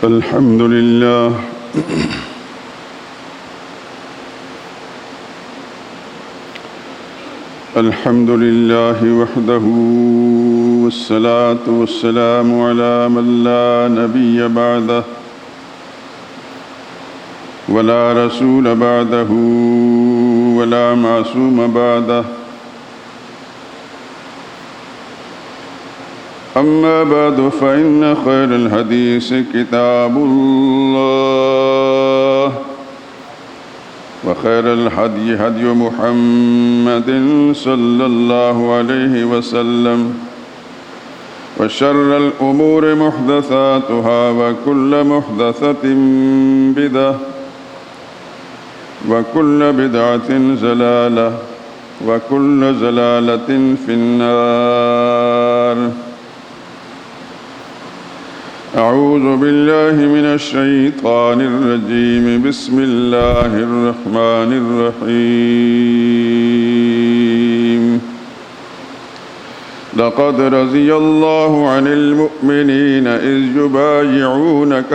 الحمد لله الحمد لله وحده والصلاة والسلام على من لا نبي بعده ولا رسول بعده ولا معصوم بعده أما بعد فإن خير الحديث كتاب الله وخير الهدي هدي محمد صلى الله عليه وسلم وشر الأمور محدثاتها وكل محدثة بدعة وكل بدعة ضلالة وكل ضلالة في النار. أعوذ بالله من الشيطان الرجيم. بسم الله الرحمن الرحيم. لقد رضي الله عن المؤمنين إذ يبايعونك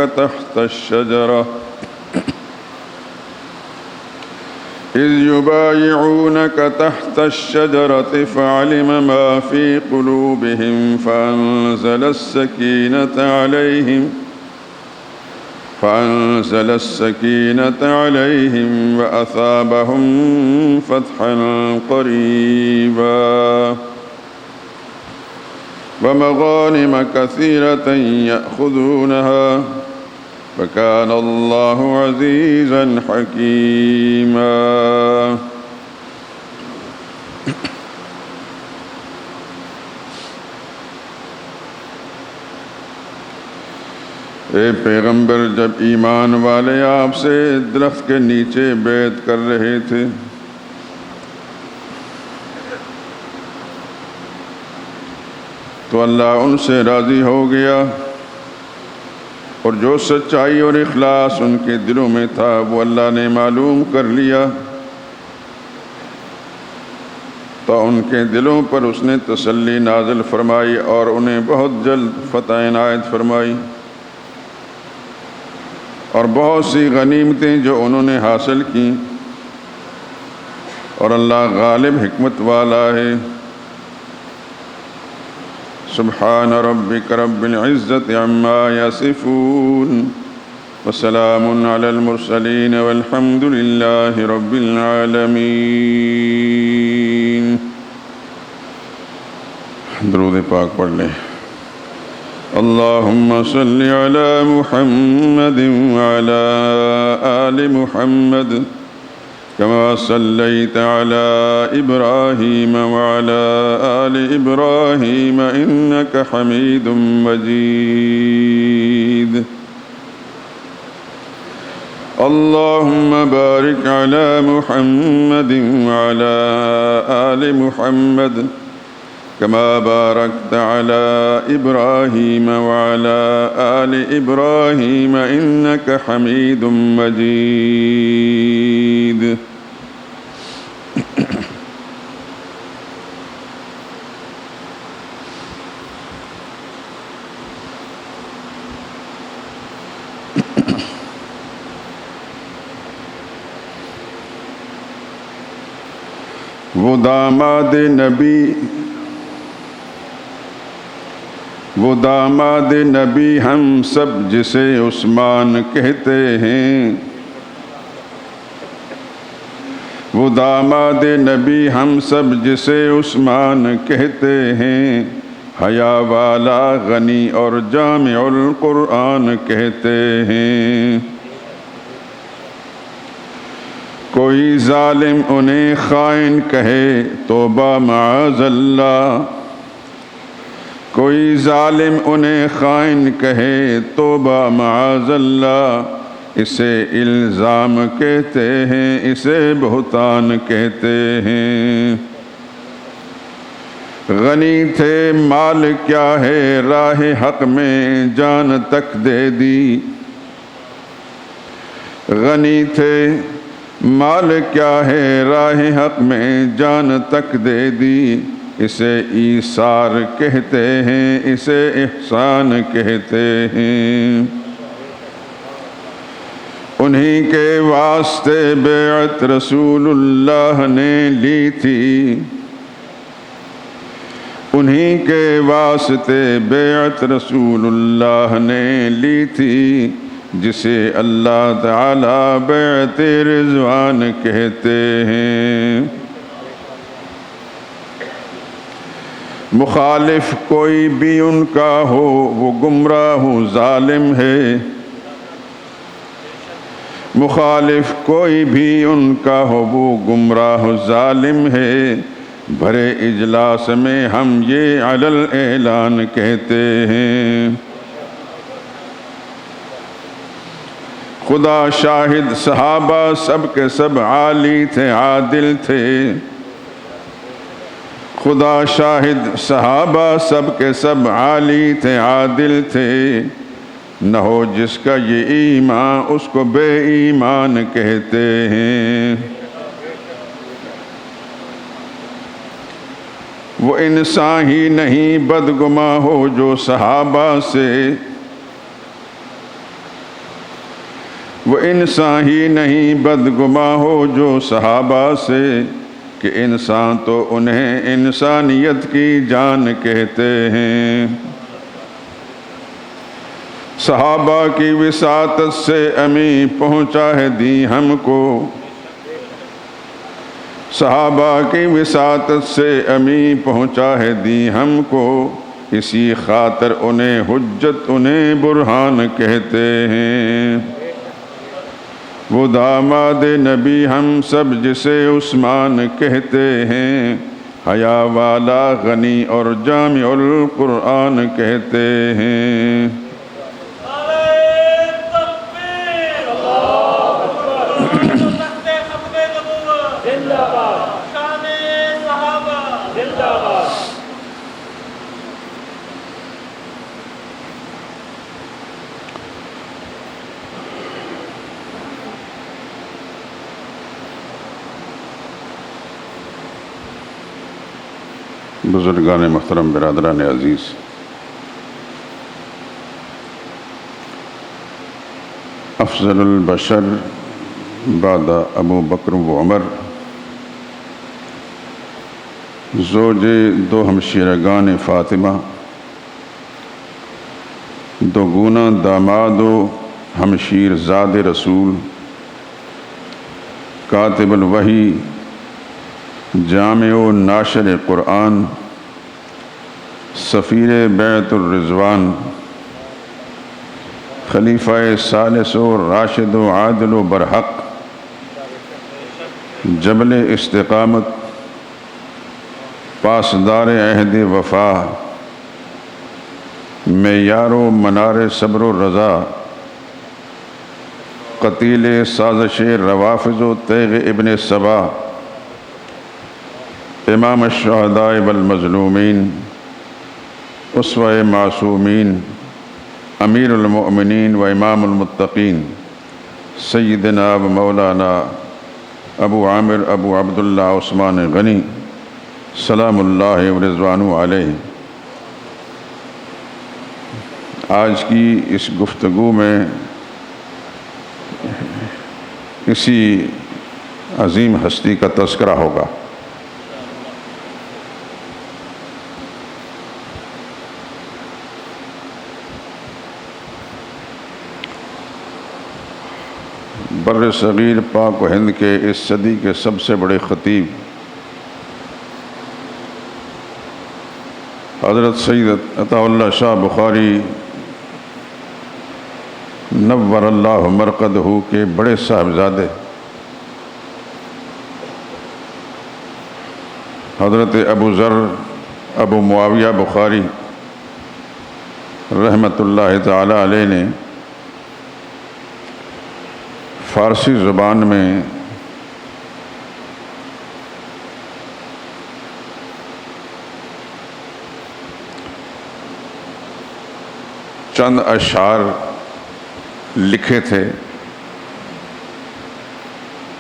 تحت الشجرة فعلم ما في قلوبهم فأنزل السكينة عليهم وأثابهم فتحا قريبا ومغانم كثيرة يأخذونها وكان الله عزيزا حكيما. اے پیغمبر، جب ایمان والے آپ سے درخت کے نیچے بیعت کر رہے تھے تو اللہ ان سے راضی ہو گیا، اور جو سچائی اور اخلاص ان کے دلوں میں تھا وہ اللہ نے معلوم کر لیا، تو ان کے دلوں پر اس نے تسلی نازل فرمائی اور انہیں بہت جلد فتح عنایت فرمائی، اور بہت سی غنیمتیں جو انہوں نے حاصل کیں، اور اللہ غالب حکمت والا ہے۔ سبحان ربک رب العزت عما یصفون وسلام علی المرسلین والحمد للہ رب العالمین۔ درود پاک پڑھ لیں۔ اللہم صل علی محمد وعلی آل محمد كما صليت على إبراهيم وعلى آل إبراهيم إنك حميد مجيد. اللهم بارك على محمد وعلى آل محمد كما باركت على إبراهيم وعلى آل إبراهيم إنك حميد مجيد. وہ داماد نبی ہم سب جسے عثمان کہتے ہیں، وہ داماد نبی ہم سب جسے عثمان کہتے ہیں، حیا والا غنی اور جامع القرآن کہتے ہیں۔ کوئی ظالم انہیں خائن کہے توبہ معاذ اللہ، کوئی ظالم انہیں خائن کہے توبہ معاذ اللہ، اسے الزام کہتے ہیں، اسے بہتان کہتے ہیں۔ غنی تھے مال کیا ہے راہ حق میں جان تک دے دی، غنی تھے مال کیا ہے راہ حق میں جان تک دے دی، اسے ایثار کہتے ہیں، اسے احسان کہتے ہیں۔ انہی کے واسطے بیعت رسول اللہ نے لی تھی، انہی کے واسطے بیعت رسول اللہ نے لی تھی، جسے اللہ تعالیٰ بیعت رضوان کہتے ہیں۔ مخالف کوئی بھی ان کا ہو وہ گمراہ ظالم ہے، مخالف کوئی بھی ان کا ہو وہ گمراہ ظالم ہے، بھرے اجلاس میں ہم یہ علل اعلان کہتے ہیں۔ خدا شاہد صحابہ سب کے سب عالی تھے، عادل تھے، خدا شاہد صحابہ سب کے سب عالی تھے، عادل تھے، نہ ہو جس کا یہ ایمان اس کو بے ایمان کہتے ہیں۔ وہ انسان ہی نہیں بدگماں ہو جو صحابہ سے، وہ انسان ہی نہیں بدگماں ہو جو صحابہ سے، کہ انسان تو انہیں انسانیت کی جان کہتے ہیں۔ صحابہ کی وساطت سے امی پہنچا ہے دین ہم کو، صحابہ کی وساطت سے امی پہنچا ہے دین ہم کو، اسی خاطر انہیں حجت انہیں برہان کہتے ہیں۔ وہ داماد نبی ہم سب جسے عثمان کہتے ہیں، حیا والا غنی اور جامع القرآن کہتے ہیں۔ بزرگان محترم، برادران عزیز، افضل البشر بعد ابو بکر و عمر، زوج دو ہمشیرگان فاطمہ، دو گنا داماد و ہمشیر زاد رسول، کاتب الوحی، جامع و ناشر قرآن، سفیر بیعت الرضوان، خلیفہ ثالث و راشد و عادل و برحق، جبل استقامت، پاسدار عہد وفا، معیار و منار صبر و رضا، قتیل سازش روافض و تیغ ابن سبا، امام الشہداء والمظلومین، اسوہ معصومین، امیر المؤمنین و امام المتقین، سیدنا و مولانا ابو عامر ابو عبداللہ عثمان غنی سلام اللہ و رضوانہ علیہ۔ آج کی اس گفتگو میں کسی عظیم ہستی کا تذکرہ ہوگا۔ بر صغیر پاک و ہند کے اس صدی کے سب سے بڑے خطیب حضرت سید عطا اللہ شاہ بخاری نور اللہ مرقدہ کے بڑے صاحبزادے حضرت ابو ذر ابو معاویہ بخاری رحمۃ اللہ تعالی علیہ نے فارسی زبان میں چند اشعار لکھے تھے۔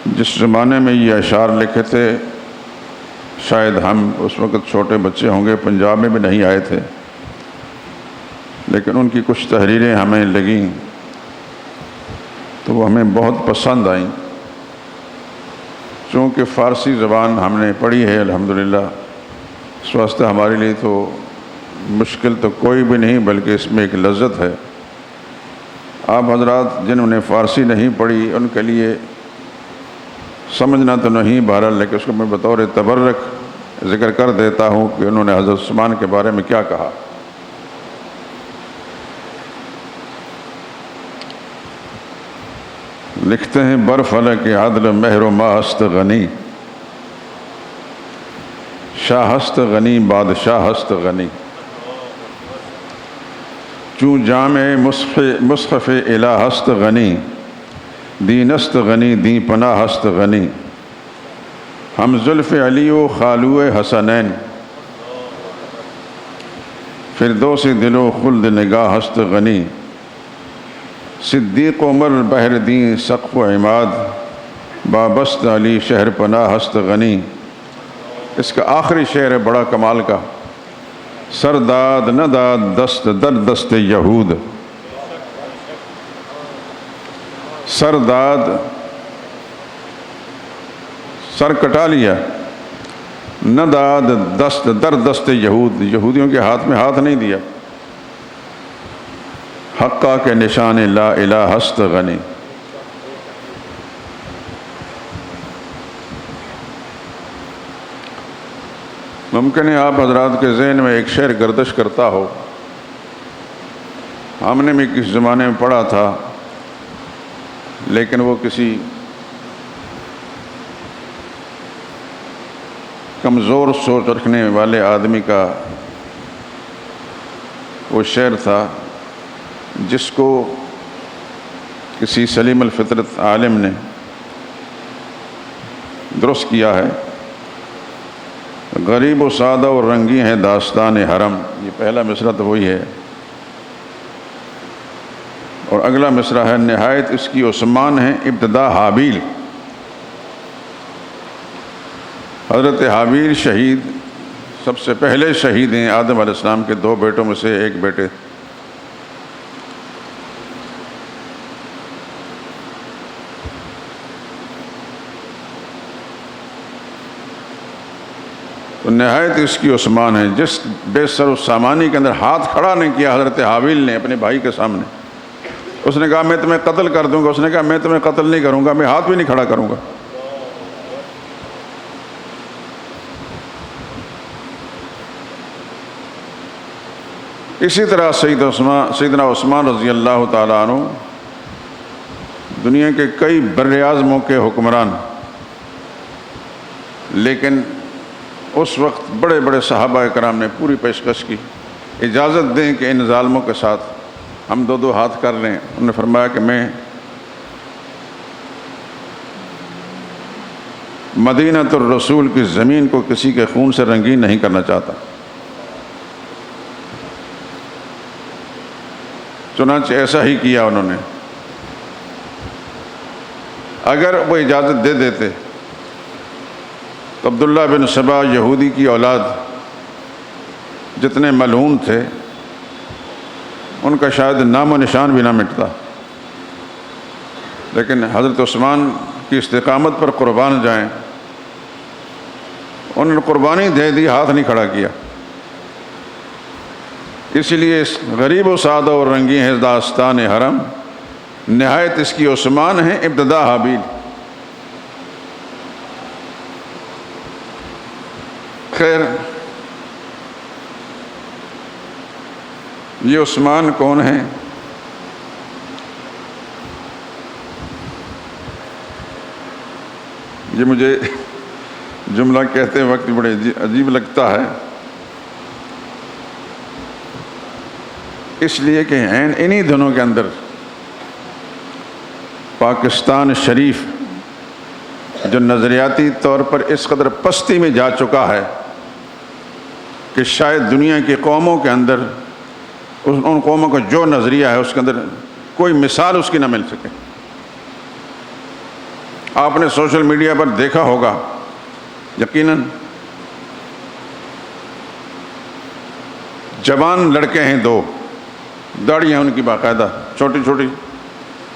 جس زمانے میں یہ اشعار لکھے تھے شاید ہم اس وقت چھوٹے بچے ہوں گے، پنجاب میں بھی نہیں آئے تھے، لیکن ان کی کچھ تحریریں ہمیں لگیں تو وہ ہمیں بہت پسند آئیں۔ چونکہ فارسی زبان ہم نے پڑھی ہے الحمدللہ، اس واسطے ہمارے لیے تو مشکل تو کوئی بھی نہیں، بلکہ اس میں ایک لذت ہے۔ آپ حضرات جنہوں نے فارسی نہیں پڑھی ان کے لیے سمجھنا تو نہیں بہرحال، لیکن اس کو میں بطور تبرک ذکر کر دیتا ہوں کہ انہوں نے حضرت عثمان کے بارے میں کیا کہا۔ لکھتے ہیں برفلک عدل مہر و ماست غنی، شاہ ہست غنی بادشاہ ہست غنی، چوں جامع مصحف الہ ہست غنی، دین است غنی دین پناہ ہست غنی، ہم زلف علی و خالو حسنین، فردوس دل و خلد نگاہ ہست غنی، صدیق عمر بحر دین سقف و عماد، بابست علی شہر پناہ ہست غنی۔ اس کا آخری شعر ہے بڑا کمال کا، سرداد نہ داد دست در دست یہود، سرداد سر کٹا لیا، نہ داد دست در دست یہود، یہودیوں کے ہاتھ میں ہاتھ نہیں دیا، حقہ کے نشان لا الہ ہست غنی۔ ممکن ہے آپ حضرات کے ذہن میں ایک شعر گردش کرتا ہو، ہم نے بھی کس زمانے میں پڑھا تھا، لیکن وہ کسی کمزور سوچ رکھنے والے آدمی کا وہ شعر تھا، جس کو کسی سلیم الفطرت عالم نے درست کیا ہے۔ غریب و سادہ و رنگی ہے داستان حرم، یہ پہلا مصرع تو وہی ہے، اور اگلا مصرع ہے نہایت اس کی عثمان ہے ابتدا حابیل۔ حضرت حابیل شہید سب سے پہلے شہید ہیں آدم علیہ السلام کے دو بیٹوں میں سے ایک بیٹے۔ تو نہایت اس کی عثمان ہے، جس بے سر و سامانی کے اندر ہاتھ کھڑا نہیں کیا حضرت حابیل نے اپنے بھائی کے سامنے، اس نے کہا میں تمہیں قتل کر دوں گا، اس نے کہا میں تمہیں قتل نہیں کروں گا، میں ہاتھ بھی نہیں کھڑا کروں گا۔ اسی طرح سیدنا عثمان رضی اللہ تعالیٰ عنہ دنیا کے کئی بر اعظموں کے حکمران، لیکن اس وقت بڑے بڑے صحابہ کرام نے پوری پیشکش کی، اجازت دیں کہ ان ظالموں کے ساتھ ہم دو ہاتھ کر لیں۔ انہوں نے فرمایا کہ میں مدینۃ الرسول کی زمین کو کسی کے خون سے رنگین نہیں کرنا چاہتا۔ چنانچہ ایسا ہی کیا انہوں نے۔ اگر وہ اجازت دے دیتے تو عبداللہ بن سبا یہودی کی اولاد جتنے ملعون تھے ان کا شاید نام و نشان بھی نہ مٹتا، لیکن حضرت عثمان کی استقامت پر قربان جائیں، انہوں نے قربانی دے دی، ہاتھ نہیں کھڑا کیا۔ اسی لیے اس غریب و سادہ اور رنگین ہے داستان حرم، نہایت اس کی عثمان ہے ابتدا حابیل۔ خیر، یہ عثمان کون ہیں؟ یہ مجھے جملہ کہتے وقت بڑے عجیب لگتا ہے، اس لیے کہ انہی دنوں کے اندر پاکستان شریف جو نظریاتی طور پر اس قدر پستی میں جا چکا ہے کہ شاید دنیا کی قوموں کے اندر ان قوموں کا جو نظریہ ہے اس کے اندر کوئی مثال اس کی نہ مل سکے۔ آپ نے سوشل میڈیا پر دیکھا ہوگا یقیناً، جوان لڑکے ہیں دو، داڑھی ہیں ان کی باقاعدہ چھوٹی چھوٹی،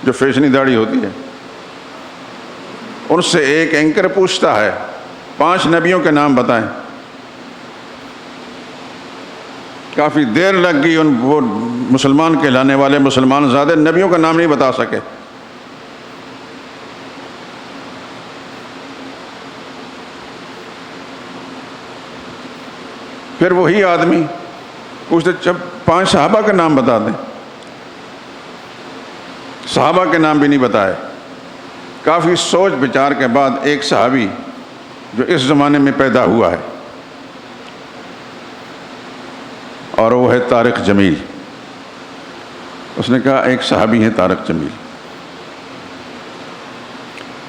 جو فیشنی داڑھی ہوتی ہے، ان سے ایک اینکر پوچھتا ہے 5 نبیوں کے نام بتائیں۔ کافی دیر لگ گئی، وہ مسلمان کہلانے والے مسلمان زیادہ نبیوں کا نام نہیں بتا سکے۔ پھر وہی آدمی پوچھتے جب 5 صحابہ کے نام بتا دیں، صحابہ کے نام بھی نہیں بتائے۔ کافی سوچ بچار کے بعد ایک صحابی جو اس زمانے میں پیدا ہوا ہے، اور وہ ہے طارق جمیل، اس نے کہا ایک صحابی ہے طارق جمیل،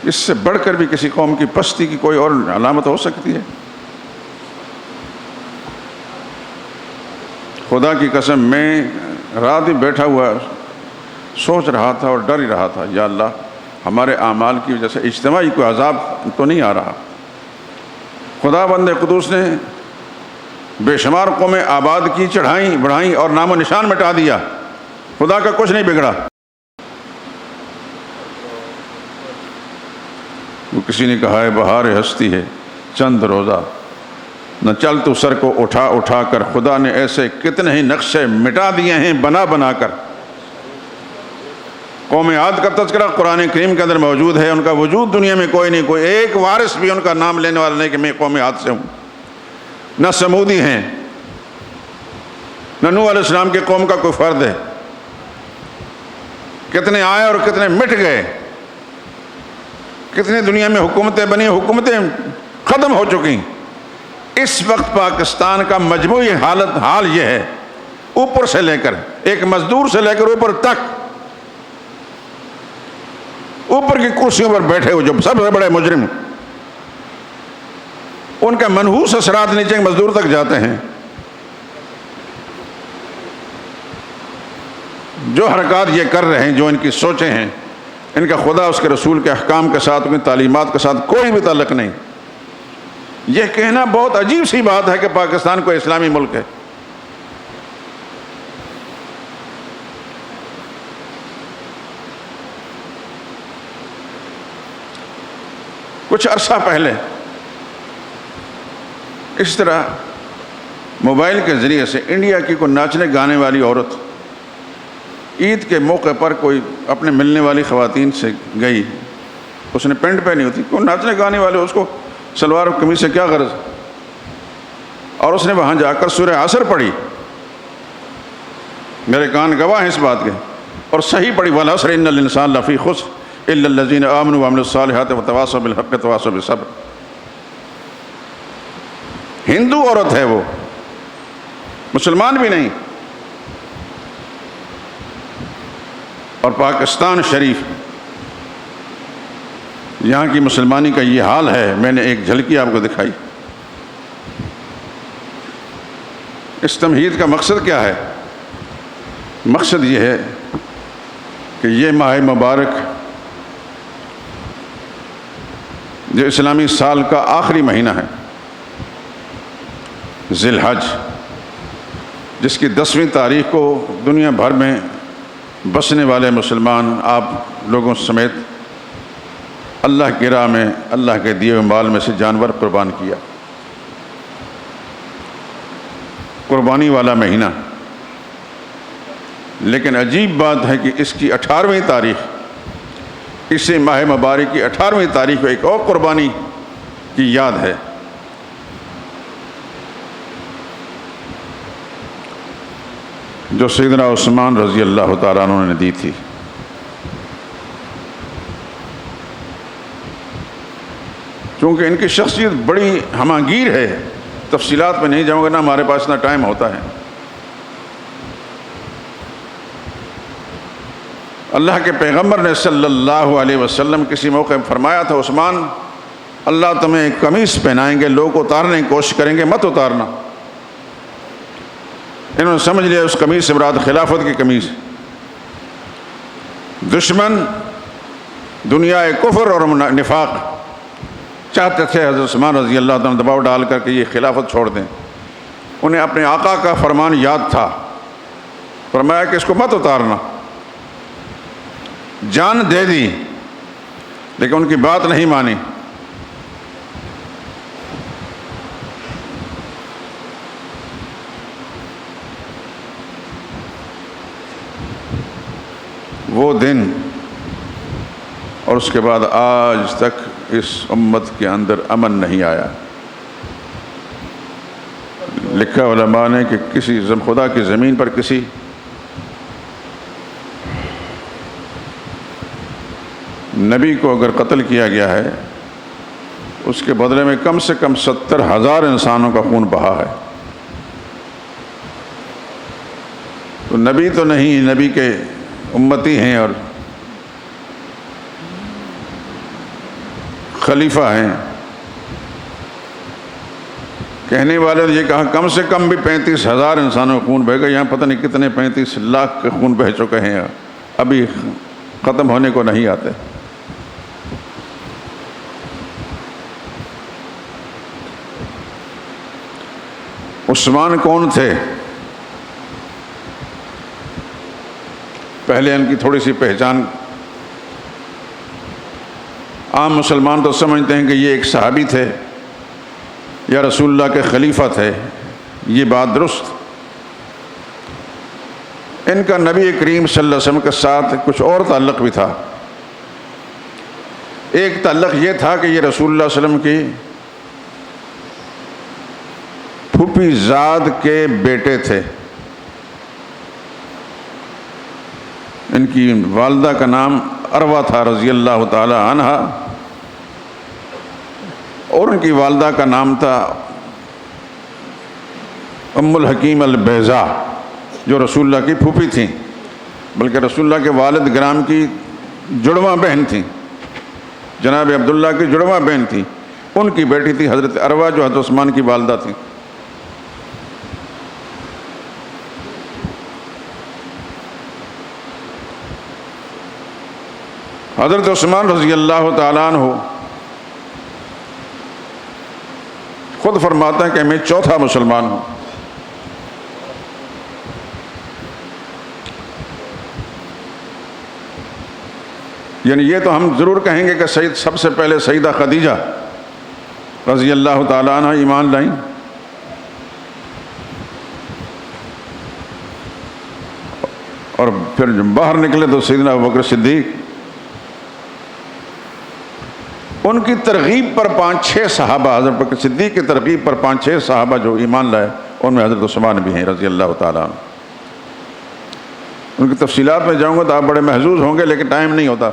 اس سے بڑھ کر بھی کسی قوم کی پستی کی کوئی اور علامت ہو سکتی ہے؟ خدا کی قسم میں رات ہی بیٹھا ہوا سوچ رہا تھا اور ڈر ہی رہا تھا، یا اللہ ہمارے اعمال کی وجہ سے اجتماعی کوئی عذاب تو نہیں آ رہا۔ خدا بند قدوس نے بے شمار قومیں آباد کی، چڑھائیں بڑھائیں اور نام و نشان مٹا دیا، خدا کا کچھ نہیں بگڑا۔ وہ کسی نے کہا ہے بہار ہستی ہے چند روزہ، نہ چل تو سر کو اٹھا اٹھا کر، خدا نے ایسے کتنے ہی نقشے مٹا دیے ہیں بنا بنا کر۔ قوم عاد کا تذکرہ قرآن کریم کے اندر موجود ہے، ان کا وجود دنیا میں کوئی نہیں، کوئی ایک وارث بھی ان کا نام لینے والا نہیں کہ میں قوم عاد سے ہوں۔ نہ سمودی ہیں، نہ نوح علیہ السلام کی قوم کا کوئی فرد ہے۔ کتنے آئے اور کتنے مٹ گئے، کتنے دنیا میں حکومتیں بنی، حکومتیں ختم ہو چکی۔ اس وقت پاکستان کا مجموعی حال یہ ہے، اوپر سے لے کر ایک مزدور سے لے کر اوپر تک، اوپر کی کرسیوں پر بیٹھے ہوئے جو سب سے بڑے مجرم، ان کا منحوس اثرات نیچے مزدور تک جاتے ہیں۔ جو حرکات یہ کر رہے ہیں، جو ان کی سوچیں ہیں، ان کا خدا اس کے رسول کے احکام کے ساتھ، ان کی تعلیمات کے ساتھ کوئی بھی تعلق نہیں۔ یہ کہنا بہت عجیب سی بات ہے کہ پاکستان کوئی اسلامی ملک ہے۔ کچھ عرصہ پہلے اس طرح موبائل کے ذریعے سے انڈیا کی کوئی ناچنے گانے والی عورت عید کے موقع پر کوئی اپنے ملنے والی خواتین سے گئی، اس نے پینٹ پہنی ہوتی، کوئی ناچنے گانے والے، اس کو سلوار و قمیض سے کیا غرض، اور اس نے وہاں جا کر سورہ عصر پڑھی، میرے کان گواہ ہیں اس بات کے، اور صحیح پڑھی، وَالْعَصْرِ إِنَّ الْإِنسَانَ لَفِي خُسْرٍ إِلَّا الَّذِينَ آمَنُوا وَعَمِلُوا الصَّالِحَاتِ وَتَوَاصَوْا بِالْحَقِّ وَتَوَاصَوْا بِالصَّبْرِ۔ ہندو عورت ہے وہ، مسلمان بھی نہیں، اور پاکستان شریف یہاں کی مسلمانی کا یہ حال ہے۔ میں نے ایک جھلکی آپ کو دکھائی۔ اس تمہید کا مقصد کیا ہے؟ مقصد یہ ہے کہ یہ ماہ مبارک جو اسلامی سال کا آخری مہینہ ہے، ذی الحج، جس کی 10ویں تاریخ کو دنیا بھر میں بسنے والے مسلمان آپ لوگوں سمیت اللہ کی راہ میں اللہ کے دیے ہوئے مال میں سے جانور قربان کیا۔ قربانی والا مہینہ، لیکن عجیب بات ہے کہ اس کی 18ویں تاریخ، اسی ماہ مبارک کی 18ویں تاریخ کو ایک اور قربانی کی یاد ہے۔ جو سیدنا عثمان رضی اللہ تعالیٰ عنہ نے دی تھی۔ چونکہ ان کی شخصیت بڑی ہماگیر ہے، تفصیلات میں نہیں جاؤں گا، نہ ہمارے پاس اتنا ٹائم ہوتا ہے۔ اللہ کے پیغمبر نے صلی اللہ علیہ وسلم کسی موقع فرمایا تھا، عثمان اللہ تمہیں ایک قمیص پہنائیں گے، لوگ اتارنے کی کوشش کریں گے، مت اتارنا۔ انہوں نے سمجھ لیا اس قمیص سے مراد خلافت کی قمیص۔ دشمن دنیا کفر اور نفاق چاہتے تھے حضرت عثمان رضی اللہ عنہ دباؤ ڈال کر کے یہ خلافت چھوڑ دیں۔ انہیں اپنے آقا کا فرمان یاد تھا، فرمایا کہ اس کو مت اتارنا۔ جان دے دی لیکن ان کی بات نہیں مانی. وہ دن اور اس کے بعد آج تک اس امت کے اندر امن نہیں آیا. لکھا علماء نے کہ کسی خدا کی زمین پر کسی نبی کو اگر قتل کیا گیا ہے اس کے بدلے میں کم سے کم 70,000 انسانوں کا خون بہا ہے. تو نبی تو نہیں، نبی کے امتی ہیں اور خلیفہ ہیں. کہنے والے نے یہ کہا کم سے کم بھی 35,000 انسانوں کا خون بہے گا. یہاں پتہ نہیں کتنے 35 لاکھ کے خون بہہ چکے ہیں، ابھی ختم ہونے کو نہیں آتے. عثمان کون تھے؟ پہلے ان کی تھوڑی سی پہچان. عام مسلمان تو سمجھتے ہیں کہ یہ ایک صحابی تھے یا رسول اللہ کے خلیفہ تھے. یہ بات درست. ان کا نبی کریم صلی اللہ علیہ وسلم کے ساتھ کچھ اور تعلق بھی تھا. ایک تعلق یہ تھا کہ یہ رسول اللہ صلی اللہ علیہ وسلم کی پھوپھی زاد کے بیٹے تھے. ان کی والدہ کا نام عروہ تھا رضی اللہ تعالی عنہ، اور ان کی والدہ کا نام تھا ام الحکیم البیضاء، جو رسول اللہ کی پھوپھی تھیں، بلکہ رسول اللہ کے والد گرام کی جڑواں بہن تھیں. جناب عبداللہ کی جڑواں بہن تھیں. ان کی بیٹی تھی حضرت عروہ جو حضرت عثمان کی والدہ تھیں. حضرت عثمان رضی اللہ تعالیٰ عنہ خود فرماتا ہے کہ میں چوتھا مسلمان ہوں. یعنی یہ تو ہم ضرور کہیں گے کہ سب سے پہلے سیدہ خدیجہ رضی اللہ تعالیٰ عنہ ایمان لائیں، اور پھر جب باہر نکلے تو سیدنا ابوبکر صدیق. ان کی ترغیب پر 5-6 صحابہ، حضرت ابوبکر صدیق کی ترغیب پر 5-6 صحابہ جو ایمان لائے، ان میں حضرت عثمان بھی ہیں رضی اللہ تعالیٰ عنہ. ان کی تفصیلات میں جاؤں گا تو آپ بڑے محظوظ ہوں گے، لیکن ٹائم نہیں ہوتا.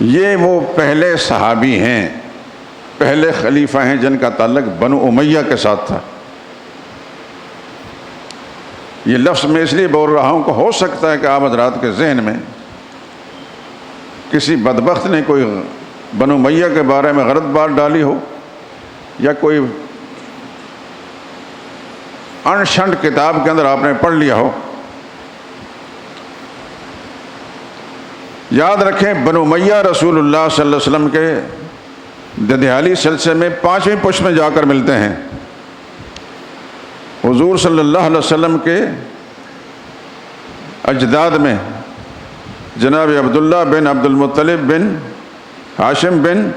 یہ وہ پہلے صحابی ہیں، پہلے خلیفہ ہیں جن کا تعلق بنو امیہ کے ساتھ تھا. یہ لفظ میں اس لیے بول رہا ہوں کہ ہو سکتا ہے کہ آپ حضرات کے ذہن میں کسی بدبخت نے کوئی بنو امیہ کے بارے میں غلط بات ڈالی ہو، یا کوئی انشنٹ کتاب کے اندر آپ نے پڑھ لیا ہو. یاد رکھیں بنو امیہ رسول اللہ صلی اللہ علیہ وسلم کے ددیالی سلسلے میں 5ویں پشت میں جا کر ملتے ہیں. حضور صلی اللہ علیہ وسلم کے اجداد میں جناب عبداللہ بن عبد المطلب بن ہاشم بن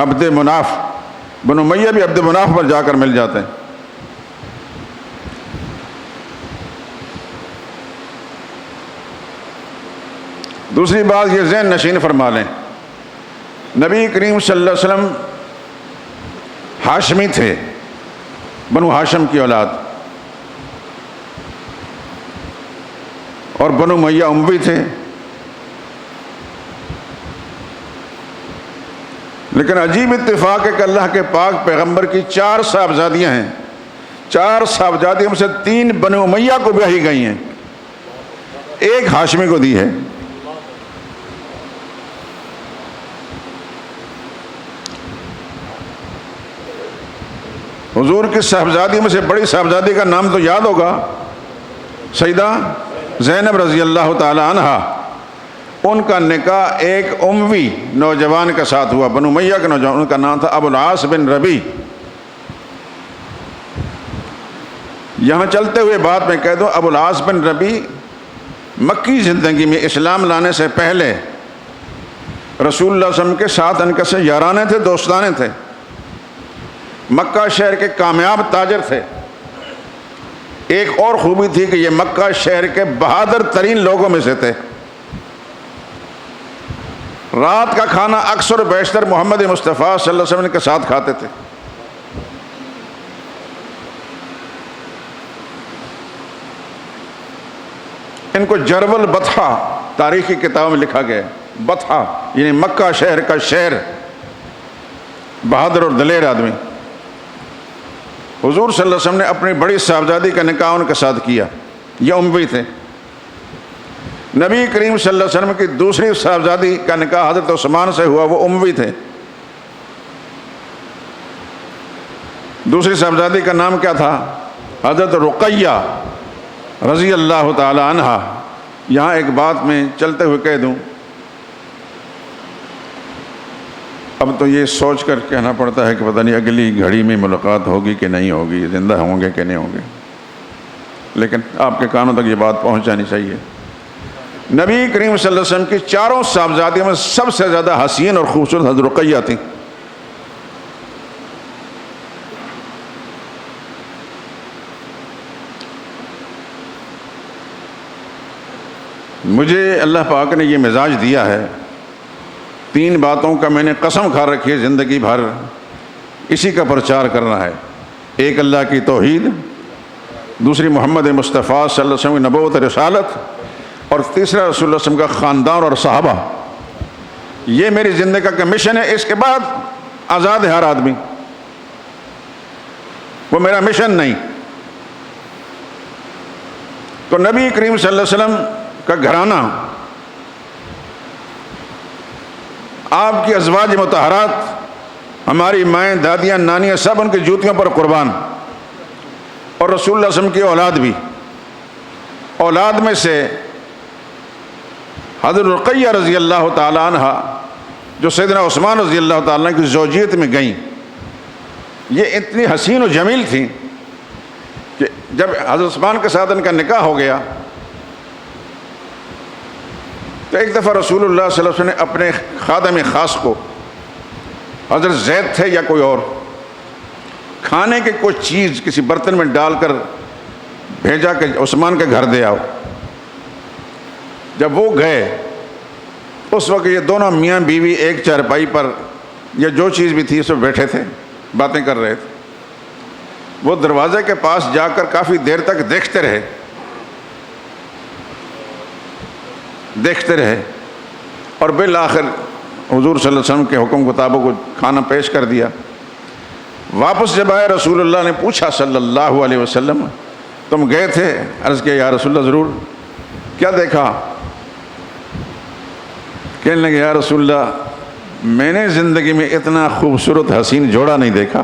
عبد مناف، بنو امیہ بھی عبد مناف پر جا کر مل جاتے ہیں. دوسری بات یہ ذہن نشین فرما لیں، نبی کریم صلی اللہ علیہ وسلم ہاشمی تھے، بنو ہاشم کی اولاد، اور بنو امیہ اموی تھے. لیکن عجیب اتفاق ہے کہ اللہ کے پاک پیغمبر کی 4 صاحبزادیاں ہیں. 4 صاحبزادیوں میں سے 3 بنو امیہ کو بیاہی گئی ہیں، 1 ہاشمی کو دی ہے. حضور کی صاحبزادی میں سے بڑی صاحبزادی کا نام تو یاد ہوگا، سیدہ زینب رضی اللہ تعالی عنہ. ان کا نکاح ایک اموی نوجوان کے ساتھ ہوا، بنو امیہ کے نوجوان، ان کا نام تھا ابو العاص بن ربیع۔ یہاں چلتے ہوئے بات میں کہہ دوں، ابو العاص بن ربیع مکی زندگی میں اسلام لانے سے پہلے رسول اللہ صلی اللہ علیہ وسلم کے ساتھ ان سے یارانے تھے، دوستانے تھے، مکہ شہر کے کامیاب تاجر تھے۔ ایک اور خوبی تھی کہ یہ مکہ شہر کے بہادر ترین لوگوں میں سے تھے۔ رات کا کھانا اکثر و بیشتر محمد مصطفیٰ صلی اللہ علیہ وسلم کے ساتھ کھاتے تھے۔ ان کو جرب البطحہ تاریخی کتابوں میں لکھا گیا ہے، بطحہ یعنی مکہ شہر کا شہر، بہادر اور دلیر آدمی۔ حضور صلی اللہ علیہ وسلم نے اپنی بڑی صاحبزادی کا نکاح ان کے ساتھ کیا، یہ اموی تھے۔ نبی کریم صلی اللہ علیہ وسلم کی دوسری صاحبزادی کا نکاح حضرت عثمان سے ہوا، وہ اموی تھے۔ دوسری صاحبزادی کا نام کیا تھا؟ حضرت رقیہ رضی اللہ تعالی عنہ۔ یہاں ایک بات میں چلتے ہوئے کہہ دوں، اب تو یہ سوچ کر کہنا پڑتا ہے کہ پتہ نہیں اگلی گھڑی میں ملاقات ہوگی کہ نہیں ہوگی، زندہ ہوں گے کہ نہیں ہوں گے، لیکن آپ کے کانوں تک یہ بات پہنچ جانی چاہیے۔ نبی کریم صلی اللہ علیہ وسلم کی چاروں صاحبزادیوں میں سب سے زیادہ حسین اور خوبصورت حضرت رقیہ تھی۔ مجھے اللہ پاک نے یہ مزاج دیا ہے، تین باتوں کا میں نے قسم کھا رکھی ہے زندگی بھر اسی کا پرچار کرنا ہے۔ ایک اللہ کی توحید، دوسری محمد مصطفیٰ صلی اللہ علیہ وسلم کی نبوت و رسالت، اور تیسرا رسول اللہ صلی اللہ علیہ وسلم کا خاندان اور صحابہ۔ یہ میری زندگی کا مشن ہے۔ اس کے بعد آزاد ہے ہر آدمی، وہ میرا مشن نہیں۔ تو نبی کریم صلی اللہ علیہ وسلم کا گھرانہ، آپ کی ازواج مطہرات، ہماری مائیں، دادیاں، نانیاں، سب ان کی جوتیوں پر قربان، اور رسول اللہ صلی اللہ علیہ وسلم کی اولاد بھی۔ اولاد میں سے حضرت رقیہ رضی اللہ تعالی عنہ جو سیدنا عثمان رضی اللہ تعالیٰ عنہ کی زوجیت میں گئیں، یہ اتنی حسین و جمیل تھیں کہ جب حضرت عثمان کے ساتھ ان کا نکاح ہو گیا تو ایک دفعہ رسول اللہ صلی اللہ علیہ وسلم نے اپنے خادم خاص کو، حضرت زید تھے یا کوئی اور، کھانے کے کوئی چیز کسی برتن میں ڈال کر بھیجا کہ عثمان کے گھر دے آؤ۔ جب وہ گئے اس وقت یہ دونوں میاں بیوی ایک چارپائی پر یا جو چیز بھی تھی اس پہ بیٹھے تھے، باتیں کر رہے تھے۔ وہ دروازے کے پاس جا کر کافی دیر تک دیکھتے رہے اور بالآخر حضور صلی اللہ علیہ وسلم کے حکم مطابق کو کھانا پیش کر دیا۔ واپس جب آئے رسول اللہ نے پوچھا صلی اللہ علیہ وسلم، تم گئے تھے؟ عرض کیا یا رسول اللہ ضرور۔ کیا دیکھا؟ کہنے لگے یا رسول اللہ میں نے زندگی میں اتنا خوبصورت حسین جوڑا نہیں دیکھا۔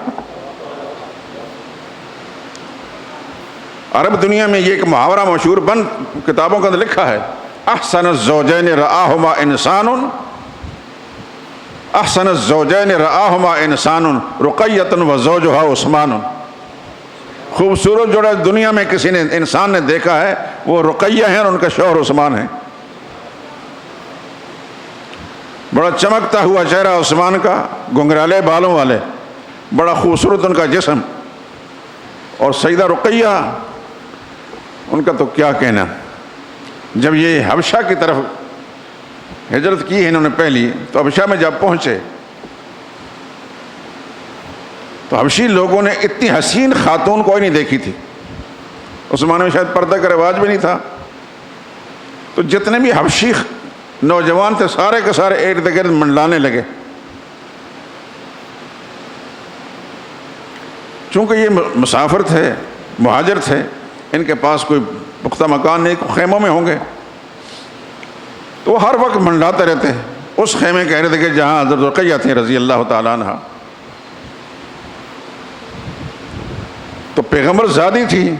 عرب دنیا میں یہ ایک محاورہ مشہور بن کتابوں کا لکھا ہے، احسن الزوجین رآہما انسان، احسن الزوجین رآہما انسان رقیۃ وزوجہا عثمان۔ خوبصورت جوڑا دنیا میں کسی نے انسان نے دیکھا ہے وہ رقیہ ہیں اور ان کا شوہر عثمان ہے۔ بڑا چمکتا ہوا چہرہ عثمان کا، گھنگرالے بالوں والے، بڑا خوبصورت ان کا جسم، اور سیدہ رقیہ ان کا تو کیا کہنا۔ جب یہ حبشہ کی طرف ہجرت کی ہے انہوں نے پہلی، تو حبشہ میں جب پہنچے تو حبشی لوگوں نے اتنی حسین خاتون کوئی نہیں دیکھی تھی۔ اس زمانے میں شاید پردہ کا رواج بھی نہیں تھا، تو جتنے بھی حبشی نوجوان تھے سارے کے سارے ارد گرد منڈلانے لگے۔ چونکہ یہ مسافر تھے، مہاجر تھے، ان کے پاس کوئی پختہ مکان نہیں، خیموں میں ہوں گے، تو وہ ہر وقت منڈلاتے رہتے اس خیمے کے ارد گرد جہاں حضرت رقیہ تھیں رضی اللہ تعالیٰ عنہ۔ تو پیغمبر زادی تھی،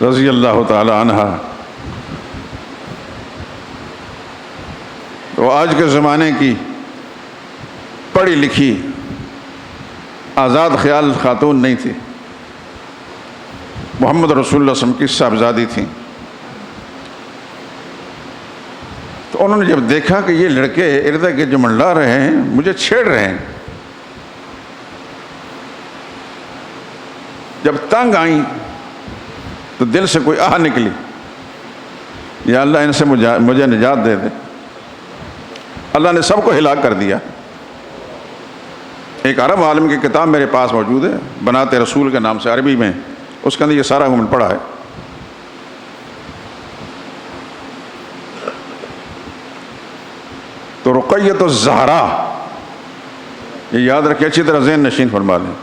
رضی اللہ تعالی عنہ، تو آج کے زمانے کی پڑھی لکھی آزاد خیال خاتون نہیں تھی، محمد رسول اللہ صلی اللہ علیہ وسلم کی صاحبزادی تھیں۔ تو انہوں نے جب دیکھا کہ یہ لڑکے ارد گرد جو منڈلا رہے ہیں، مجھے چھیڑ رہے ہیں، جب تنگ آئیں تو دل سے کوئی آہ نکلی، یا اللہ ان سے مجھے نجات دے دے۔ اللہ نے سب کو ہلاک کر دیا۔ ایک عرب عالم کی کتاب میرے پاس موجود ہے، بنات رسول کے نام سے، عربی میں، اس کے اندر یہ سارا عموماً پڑھا ہے۔ تو رقیۃ الزہرا، یہ یاد رکھیں، اچھی طرح ذہن نشین فرما لیں۔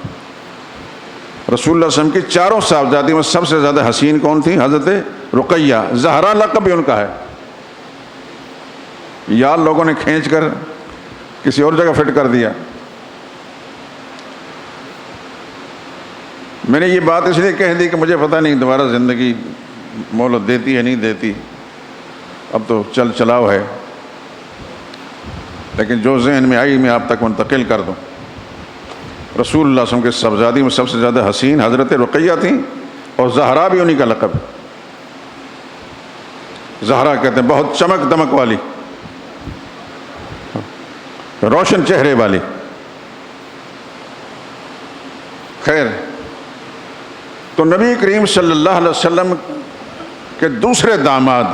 رسول اللہ صلی اللہ علیہ وسلم کی چاروں صاحبزادیوں میں سب سے زیادہ حسین کون تھی؟ حضرت رقیہ۔ زہرا لقب بھی ان کا ہے، یار لوگوں نے کھینچ کر کسی اور جگہ فٹ کر دیا۔ میں نے یہ بات اس لیے کہہ دی کہ مجھے پتہ نہیں دوبارہ زندگی مہلت دیتی ہے نہیں دیتی، اب تو چل چلاؤ ہے، لیکن جو ذہن میں آئی میں آپ تک منتقل کر دوں۔ رسول اللہ صلی اللہ علیہ وسلم کے صاحبزادی میں سب سے زیادہ حسین حضرت رقیہ تھیں، اور زہرا بھی انہی کا لقب ہے۔ زہرا کہتے ہیں بہت چمک دمک والی، روشن چہرے والی۔ خیر، تو نبی کریم صلی اللہ علیہ وسلم کے دوسرے داماد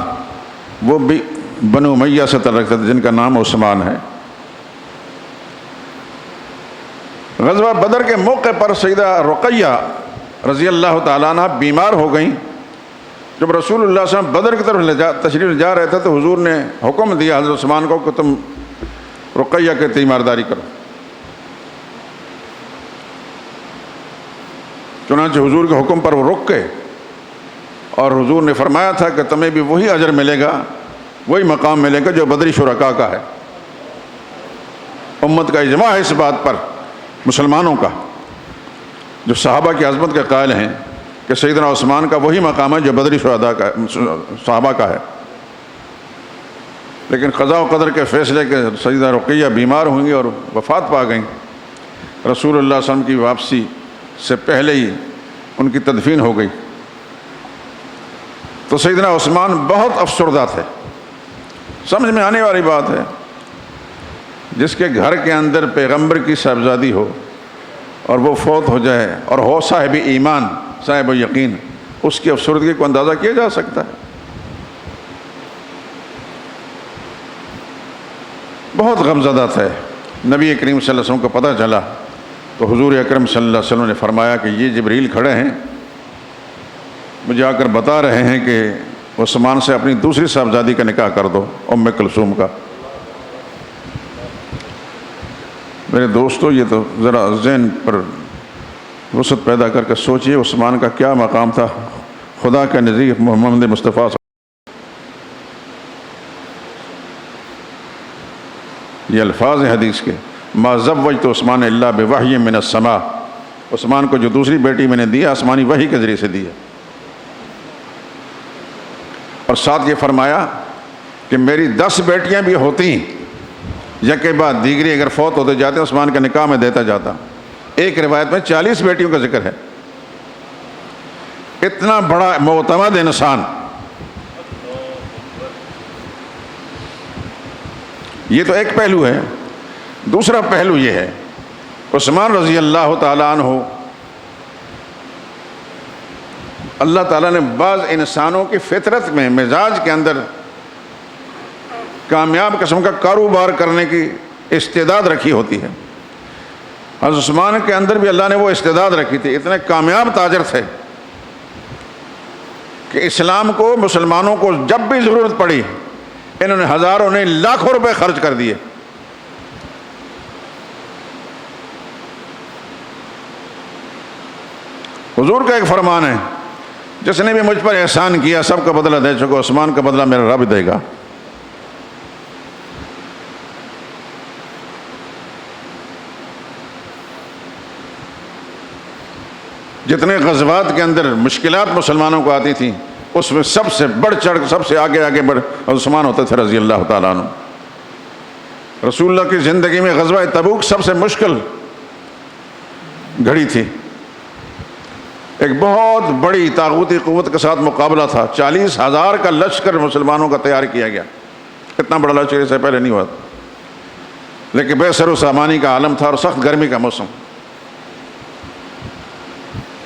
وہ بھی بنو امیہ سے تعلق رکھتے تھے، جن کا نام عثمان ہے۔ غزوہ بدر کے موقع پر سیدہ رقیہ رضی اللہ تعالیٰ عنہ بیمار ہو گئیں۔ جب رسول اللہ صلی اللہ علیہ وسلم بدر کی طرف تشریف جا رہے تھے تو حضور نے حکم دیا حضرت عثمان کو کہ تم رقیہ کی تیمارداری کرو۔ چنانچہ حضور کے حکم پر وہ رک گئے، اور حضور نے فرمایا تھا کہ تمہیں بھی وہی اجر ملے گا، وہی مقام ملے گا جو بدری شرکاء کا ہے۔ امت کا اجماع ہے اس بات پر، مسلمانوں کا، جو صحابہ کی عظمت کے قائل ہیں، کہ سیدنا عثمان کا وہی مقام ہے جو بدری شہداء کا صحابہ کا ہے۔ لیکن قضاء و قدر کے فیصلے کے سیدہ رقیہ بیمار ہوئیں گی اور وفات پا گئیں۔ رسول اللہ صلی اللہ علیہ وسلم کی واپسی سے پہلے ہی ان کی تدفین ہو گئی۔ تو سیدنا عثمان بہت افسردہ تھے۔ سمجھ میں آنے والی بات ہے، جس کے گھر کے اندر پیغمبر کی صاحبزادی ہو اور وہ فوت ہو جائے اور ہو صاحب ایمان، صاحب یقین، اس کی افسردگی کو اندازہ کیا جا سکتا ہے۔ بہت غمزدہ تھے۔ نبی کریم صلی اللہ علیہ وسلم کو پتہ چلا تو حضور اکرم صلی اللہ علیہ وسلم نے فرمایا کہ یہ جبریل کھڑے ہیں، مجھے آ کر بتا رہے ہیں کہ عثمان سے اپنی دوسری صاحبزادی کا نکاح کر دو، ام کلثوم کا۔ میرے دوستو، یہ تو ذرا ذہن پر وسعت پیدا کر کے سوچئے، عثمان کا کیا مقام تھا خدا کے نزدیک محمد مصطفیٰ۔ یہ الفاظ ہیں حدیث کے، ما زوجت عثمان الا بوحی من السماء، عثمان کو جو دوسری بیٹی میں نے دی آسمانی وحی کے ذریعے سے دی ہے۔ اور ساتھ یہ فرمایا کہ میری 10 بیٹیاں بھی ہوتی، یکے بعد دیگری اگر فوت ہوتے جاتے عثمان کے نکاح میں دیتا جاتا۔ ایک روایت میں 40 بیٹیوں کا ذکر ہے۔ اتنا بڑا معتمد انسان، یہ تو ایک پہلو ہے۔ دوسرا پہلو یہ ہے، عثمان رضی اللہ تعالیٰ عنہ، اللہ تعالیٰ نے بعض انسانوں کی فطرت میں، مزاج کے اندر کامیاب قسم کا کاروبار کرنے کی استعداد رکھی ہوتی ہے۔ حضرت عثمان کے اندر بھی اللہ نے وہ استعداد رکھی تھی۔ اتنے کامیاب تاجر تھے کہ اسلام کو، مسلمانوں کو جب بھی ضرورت پڑی انہوں نے ہزاروں نہیں لاکھوں روپے خرچ کر دیے۔ حضور کا ایک فرمان ہے، جس نے بھی مجھ پر احسان کیا سب کا بدلہ دے چکا، عثمان کا بدلہ میرا رب دے گا۔ جتنے غزوات کے اندر مشکلات مسلمانوں کو آتی تھیں اس میں سب سے بڑھ چڑھ سب سے آگے بڑھ عثمان ہوتے تھے رضی اللہ تعالیٰ عنہ۔ رسول اللہ کی زندگی میں غزوہ تبوک سب سے مشکل گھڑی تھی، ایک بہت بڑی طاغوتی قوت کے ساتھ مقابلہ تھا، 40,000 کا لشکر مسلمانوں کا تیار کیا گیا، اتنا بڑا لشکر اس سے پہلے نہیں ہوا، لیکن بے سر و سامانی کا عالم تھا اور سخت گرمی کا موسم۔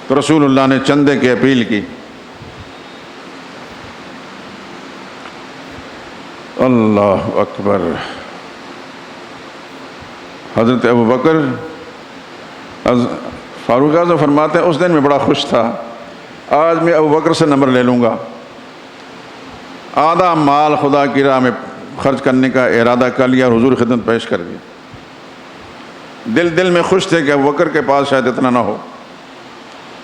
تو رسول اللہ نے چندے کی اپیل کی، اللہ اکبر۔ حضرت ابوبکر فاروق اعظم فرماتے ہیں اس دن میں بڑا خوش تھا، آج میں ابوبکر سے نمبر لے لوں گا۔ آدھا مال خدا کی راہ میں خرچ کرنے کا ارادہ کر لیا اور حضور خدمت پیش کر دیا۔ دل میں خوش تھے کہ ابوبکر کے پاس شاید اتنا نہ ہو،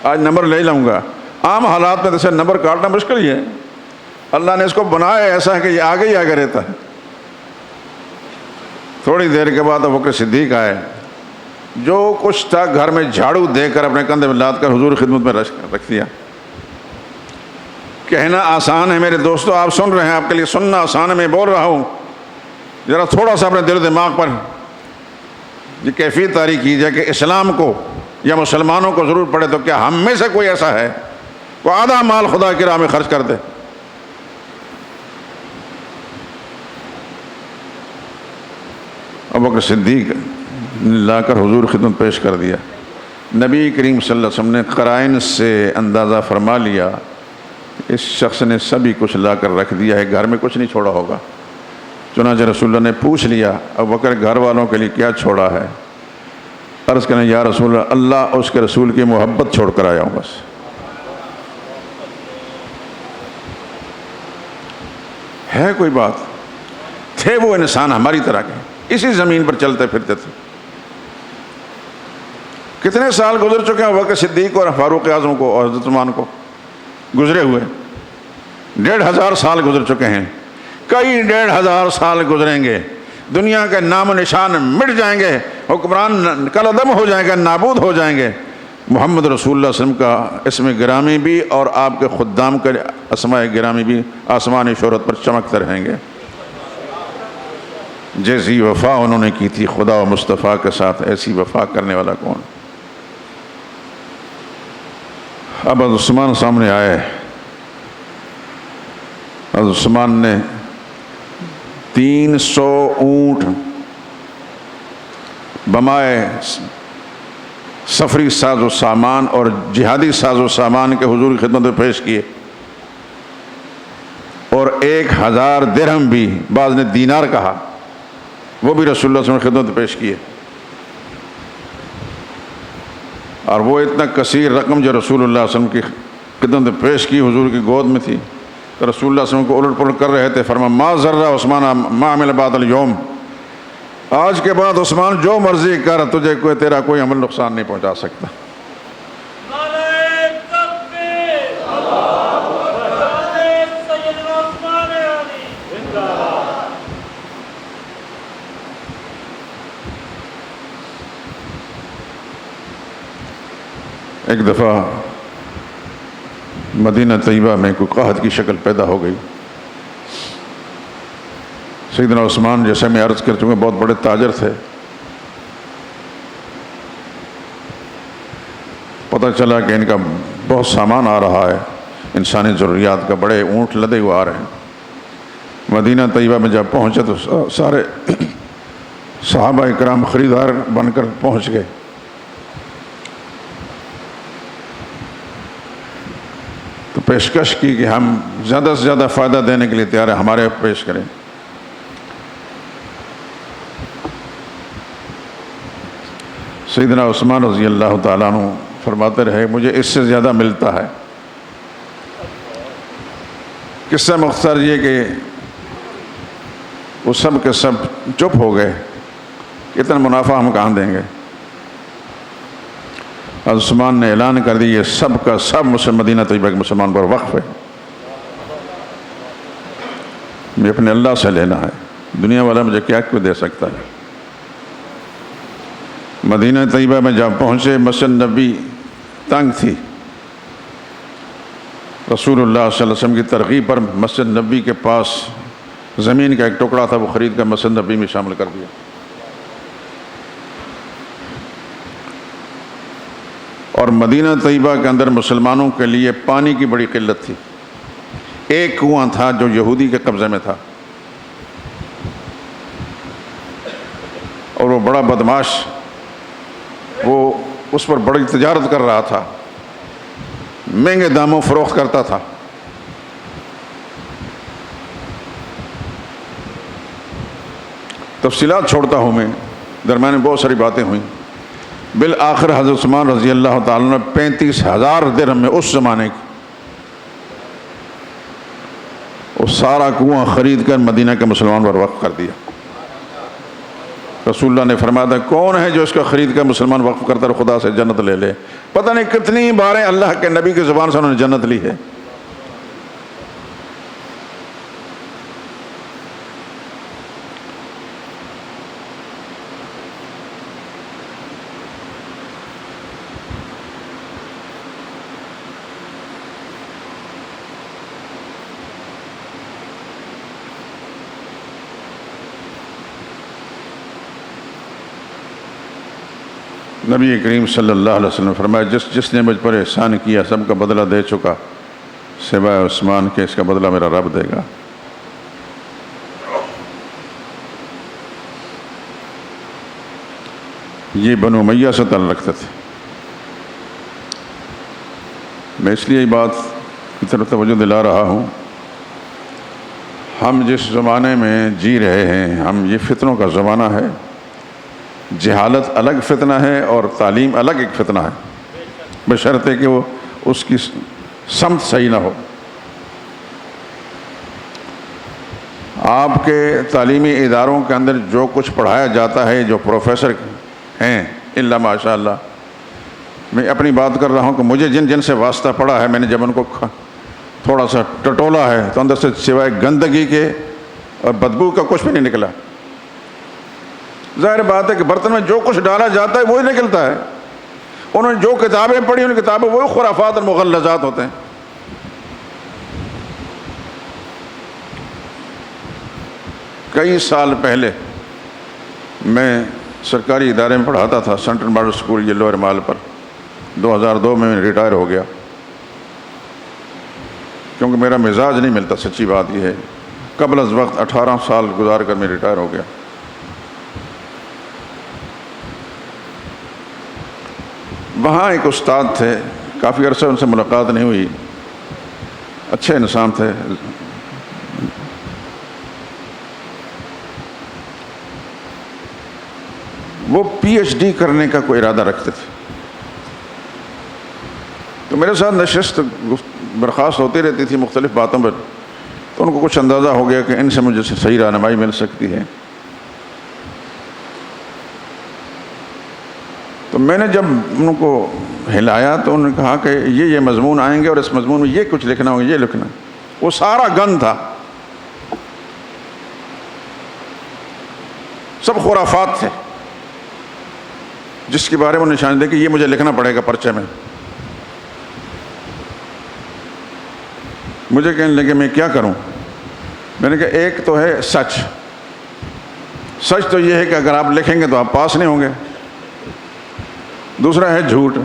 آج نمبر لے لوں گا۔ عام حالات میں جیسے نمبر کاٹنا مشکل ہی ہے، اللہ نے اس کو بنایا ایسا ہے کہ یہ آگے رہتا ہے۔ تھوڑی دیر کے بعد ابوبکر صدیق آئے، جو کچھ تھا گھر میں جھاڑو دے کر اپنے کندھے میں لاد کر حضور خدمت میں رکھ دیا۔ کہنا آسان ہے میرے دوستو، آپ سن رہے ہیں، آپ کے لیے سننا آسان ہے، میں بول رہا ہوں، ذرا تھوڑا سا اپنے دل و دماغ پر یہ کیفیت طاری کیجیے کہ اسلام کو یا مسلمانوں کو ضرورت پڑے تو کیا ہم میں سے کوئی ایسا ہے وہ آدھا مال خدا کی راہ میں خرچ کر دے؟ ابوبکر صدیق نے لا کر حضور خدمت پیش کر دیا۔ نبی کریم صلی اللہ علیہ وسلم نے قرائن سے اندازہ فرما لیا اس شخص نے سبھی کچھ لا کر رکھ دیا ہے، گھر میں کچھ نہیں چھوڑا ہوگا۔ چنانچہ رسول اللہ نے پوچھ لیا ابوبکر گھر والوں کے لیے کیا چھوڑا ہے؟ عرض کریں یا رسول اللہ، اللہ اس کے رسول کی محبت چھوڑ کر آیا ہوں بس۔ ہے کوئی بات؟ تھے وہ انسان ہماری طرح کے، اسی زمین پر چلتے پھرتے تھے۔ کتنے سال گزر چکے ہیں ابوبکر صدیق اور فاروق اعظم کو اور حضرت عثمان کو گزرے ہوئے؟ 1500 سال گزر چکے ہیں، کئی 1500 سال گزریں گے، دنیا کے نام و نشان مٹ جائیں گے، حکمران کالعدم ہو جائیں گے، نابود ہو جائیں گے، محمد رسول اللہ صلی اللہ علیہ وسلم کا اسم گرامی بھی اور آپ کے خدام کا اسماء گرامی بھی آسمانی شہرت پر چمکتے رہیں گے۔ جیسی وفا انہوں نے کی تھی خدا و مصطفیٰ کے ساتھ، ایسی وفا کرنے والا کون؟ اب حضرت عثمان سامنے آئے۔ حضرت عثمان نے 300 اونٹ بمائے سفری ساز و سامان اور جہادی ساز و سامان کے حضور کی خدمت میں پیش کیے، اور 1000 درہم بھی، بعض نے دینار کہا، وہ بھی رسول اللہ صلی اللہ علیہ وسلم کی خدمت میں پیش کیے۔ اور وہ اتنا کثیر رقم جو رسول اللہ صلی اللہ علیہ وسلم کی خدمت میں پیش کی حضور کی گود میں تھی، تو رسول اللہ صلی اللہ علیہ وسلم کو الٹ پلٹ کر رہے تھے۔ فرمایا ما ذرہ عثمان ما عمل بعد اليوم، آج کے بعد عثمان جو مرضی کر، تجھے تیرا کوئی عمل نقصان نہیں پہنچا سکتا۔ ایک دفعہ مدینہ طیبہ میں کوئی قحط کی شکل پیدا ہو گئی۔ سیدنا عثمان جیسے میں عرض کر چکے بہت بڑے تاجر تھے، پتہ چلا کہ ان کا بہت سامان آ رہا ہے، انسانی ضروریات کا، بڑے اونٹ لدے ہوئے آ رہے ہیں۔ مدینہ طیبہ میں جب پہنچے تو سارے صحابہ کرام خریدار بن کر پہنچ گئے۔ تو پیشکش کی کہ ہم زیادہ سے زیادہ فائدہ دینے کے لیے تیار ہیں، ہمارے پیش کریں۔ سیدنا عثمان رضی اللہ تعالیٰ عنہ فرماتے رہے مجھے اس سے زیادہ ملتا ہے۔ قصہ مختصر یہ کہ وہ سب کے سب چپ ہو گئے، اتنا منافع ہم کہاں دیں گے۔ حضرت عثمان نے اعلان کر دی یہ سب کا سب مدینہ طیبہ کے مسلمان پر وقف ہے، میں اپنے اللہ سے لینا ہے، دنیا والا مجھے کیا دے سکتا ہے۔ مدینہ طیبہ میں جب پہنچے مسجد نبی تنگ تھی۔ رسول اللہ صلی اللہ علیہ وسلم کی ترغیب پر مسجد نبوی کے پاس زمین کا ایک ٹکڑا تھا، وہ خرید کر مسجد نبوی میں شامل کر دیا۔ اور مدینہ طیبہ کے اندر مسلمانوں کے لیے پانی کی بڑی قلت تھی۔ ایک کنواں تھا جو یہودی کے قبضے میں تھا، اور وہ بڑا بدماش، وہ اس پر بڑی تجارت کر رہا تھا، مہنگے داموں فروخت کرتا تھا۔ تفصیلات چھوڑتا ہوں میں، درمیان میں بہت ساری باتیں ہوئیں۔ بالآخر حضرت عثمان رضی اللہ تعالیٰ نے 35,000 درہم میں اس زمانے کی وہ سارا کنواں خرید کر مدینہ کے مسلمان پر وقف کر دیا۔ رسول اللہ نے فرمایا تھا کون ہے جو اس کا خرید کر مسلمان وقف کرتا ہے خدا سے جنت لے لے۔ پتہ نہیں کتنی باریں اللہ کے نبی کی زبان سے انہوں نے جنت لی ہے۔ نبی کریم صلی اللہ علیہ وسلم نے فرمایا جس نے مجھ پر احسان کیا سب کا بدلہ دے چکا، سوائے عثمان کے، اس کا بدلہ میرا رب دے گا۔ یہ بنو امیہ سے تعلق رکھتے تھے۔ میں اس لیے یہ بات کی طرف توجہ دلا رہا ہوں، ہم جس زمانے میں جی رہے ہیں، ہم یہ فتنوں کا زمانہ ہے۔ جہالت الگ فتنہ ہے اور تعلیم الگ ایک فتنہ ہے، بشرطے کہ وہ اس کی سمت صحیح نہ ہو۔ آپ کے تعلیمی اداروں کے اندر جو کچھ پڑھایا جاتا ہے، جو پروفیسر ہیں الا ماشاء اللہ، میں اپنی بات کر رہا ہوں کہ مجھے جن سے واسطہ پڑا ہے، میں نے جب ان کو تھوڑا سا ٹٹولا ہے تو اندر سے سوائے گندگی کے اور بدبو کا کچھ بھی نہیں نکلا۔ ظاہر بات ہے کہ برتن میں جو کچھ ڈالا جاتا ہے وہی نکلتا ہے۔ انہوں نے جو کتابیں پڑھی ان کتابیں وہی خرافات اور مغلظات ہوتے ہیں۔ کئی سال پہلے میں سرکاری ادارے میں پڑھاتا تھا، سینٹرل ماڈل اسکول یہ لوئر مال پر۔ 2002 میں ریٹائر ہو گیا کیونکہ میرا مزاج نہیں ملتا، سچی بات یہ ہے۔ قبل از وقت 18 سال گزار کر میں ریٹائر ہو گیا۔ وہاں ایک استاد تھے، کافی عرصہ ان سے ملاقات نہیں ہوئی، اچھے انسان تھے۔ وہ پی ایچ ڈی کرنے کا کوئی ارادہ رکھتے تھے، تو میرے ساتھ نشست برخاست ہوتی رہتی تھی مختلف باتوں پر، تو ان کو کچھ اندازہ ہو گیا کہ ان سے مجھے صحیح رہنمائی مل سکتی ہے۔ تو میں نے جب ان کو ہلایا تو انہوں نے کہا کہ یہ مضمون آئیں گے اور اس مضمون میں یہ کچھ لکھنا ہوگا، یہ لکھنا۔ وہ سارا گند تھا، سب خرافات تھے، جس کے بارے میں نشان دے کہ یہ مجھے لکھنا پڑے گا پرچے میں۔ مجھے کہنے لگے میں کیا کروں؟ میں نے کہا ایک تو ہے سچ، سچ تو یہ ہے کہ اگر آپ لکھیں گے تو آپ پاس نہیں ہوں گے۔ دوسرا ہے جھوٹ،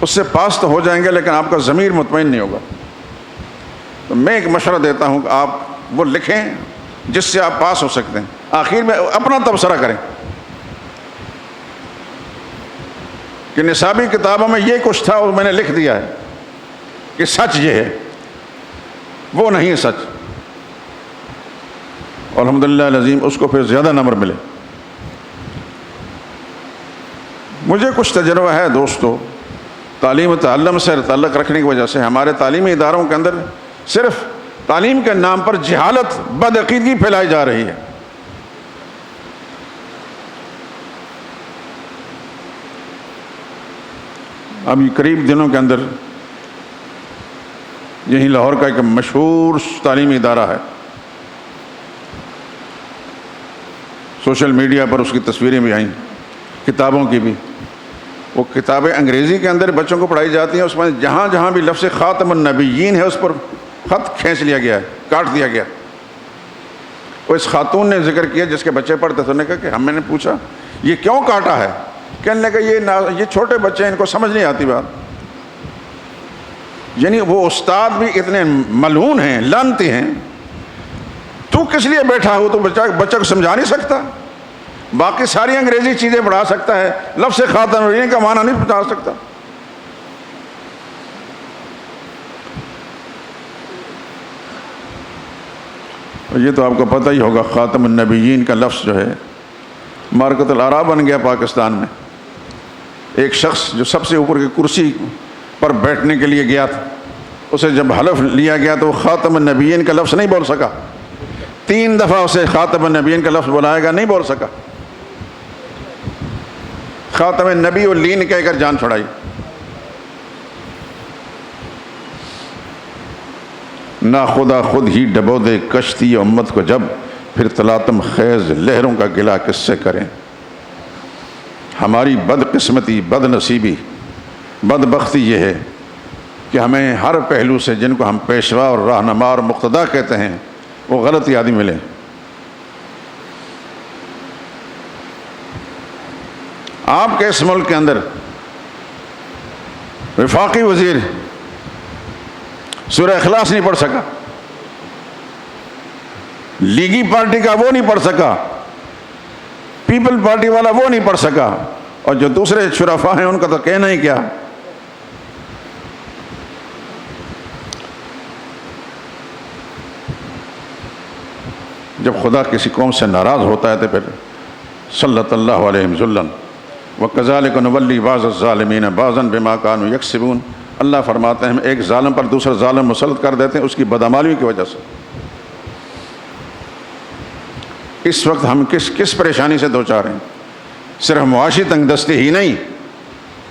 اس سے پاس تو ہو جائیں گے لیکن آپ کا ضمیر مطمئن نہیں ہوگا۔ تو میں ایک مشورہ دیتا ہوں کہ آپ وہ لکھیں جس سے آپ پاس ہو سکتے ہیں، آخر میں اپنا تبصرہ کریں کہ نصابی کتابوں میں یہ کچھ تھا اور میں نے لکھ دیا ہے کہ سچ یہ ہے، وہ نہیں ہے سچ۔ الحمدللہ العظیم اس کو پھر زیادہ نمبر ملے۔ مجھے کچھ تجربہ ہے دوستو، تعلیم و تعلم سے تعلق رکھنے کی وجہ سے ہمارے تعلیمی اداروں کے اندر صرف تعلیم کے نام پر جہالت، بدعقیدگی پھیلائی جا رہی ہے۔ ابھی قریب دنوں کے اندر یہیں لاہور کا ایک مشہور تعلیمی ادارہ ہے، سوشل میڈیا پر اس کی تصویریں بھی آئیں، کتابوں کی بھی۔ وہ کتابیں انگریزی کے اندر بچوں کو پڑھائی جاتی ہیں، اس میں جہاں جہاں بھی لفظ خاتم النبیین ہے اس پر خط کھینچ لیا گیا ہے، کاٹ دیا گیا۔ وہ اس خاتون نے ذکر کیا جس کے بچے پڑھتے تھے، انہوں نے کہا کہ میں نے پوچھا یہ کیوں کاٹا ہے؟ کہنے لگا یہ چھوٹے بچے ہیں، ان کو سمجھ نہیں آتی بات۔ یعنی وہ استاد بھی اتنے ملعون ہیں، لعنتی ہیں، تو کس لیے بیٹھا ہو؟ تو بچہ کو سمجھا نہیں سکتا، باقی ساری انگریزی چیزیں پڑھا سکتا ہے، لفظ خاتم النبیین کا معنی نہیں بتا سکتا۔ یہ تو آپ کو پتہ ہی ہوگا، خاتم النبیین کا لفظ جو ہے مارکۃ الاعراب بن گیا پاکستان میں۔ ایک شخص جو سب سے اوپر کی کرسی پر بیٹھنے کے لیے گیا تھا، اسے جب حلف لیا گیا تو وہ خاتم النبیین کا لفظ نہیں بول سکا، 3 دفعہ اسے خاتم النبیین کا لفظ بلائے گا، نہیں بول سکا، خاتم النبی واللین کہہ کر جان چھڑائی۔ نہ خدا خود ہی ڈبو دے کشتی امت کو جب، پھر تلاطم خیز لہروں کا گلہ کس سے کریں۔ ہماری بد قسمتی، بد نصیبی، بد بختی یہ ہے کہ ہمیں ہر پہلو سے جن کو ہم پیشوا اور رہنما اور مقتدا کہتے ہیں وہ غلط آدمی ملے۔ آپ کے اس ملک کے اندر وفاقی وزیر سورہ اخلاص نہیں پڑھ سکا، لیگی پارٹی کا وہ نہیں پڑھ سکا، پیپل پارٹی والا وہ نہیں پڑھ سکا، اور جو دوسرے شرفاء ہیں ان کا تو کہنا ہی کیا۔ جب خدا کسی قوم سے ناراض ہوتا ہے تو پھر صلت اللہ علیہم ذلًا وَكَذَلِكَ نُوَلِّي بَعْضَ الظَّالِمِينَ بَعْضًا بِمَا كَانُوا يَكْسِبُونَ۔ اللہ فرماتے ہیں ہم ایک ظالم پر دوسرا ظالم مسلط کر دیتے ہیں اس کی بدعمالیوں کی وجہ سے۔ اس وقت ہم کس پریشانی سے دوچار ہیں؟ صرف معاشی تنگ دستی ہی نہیں،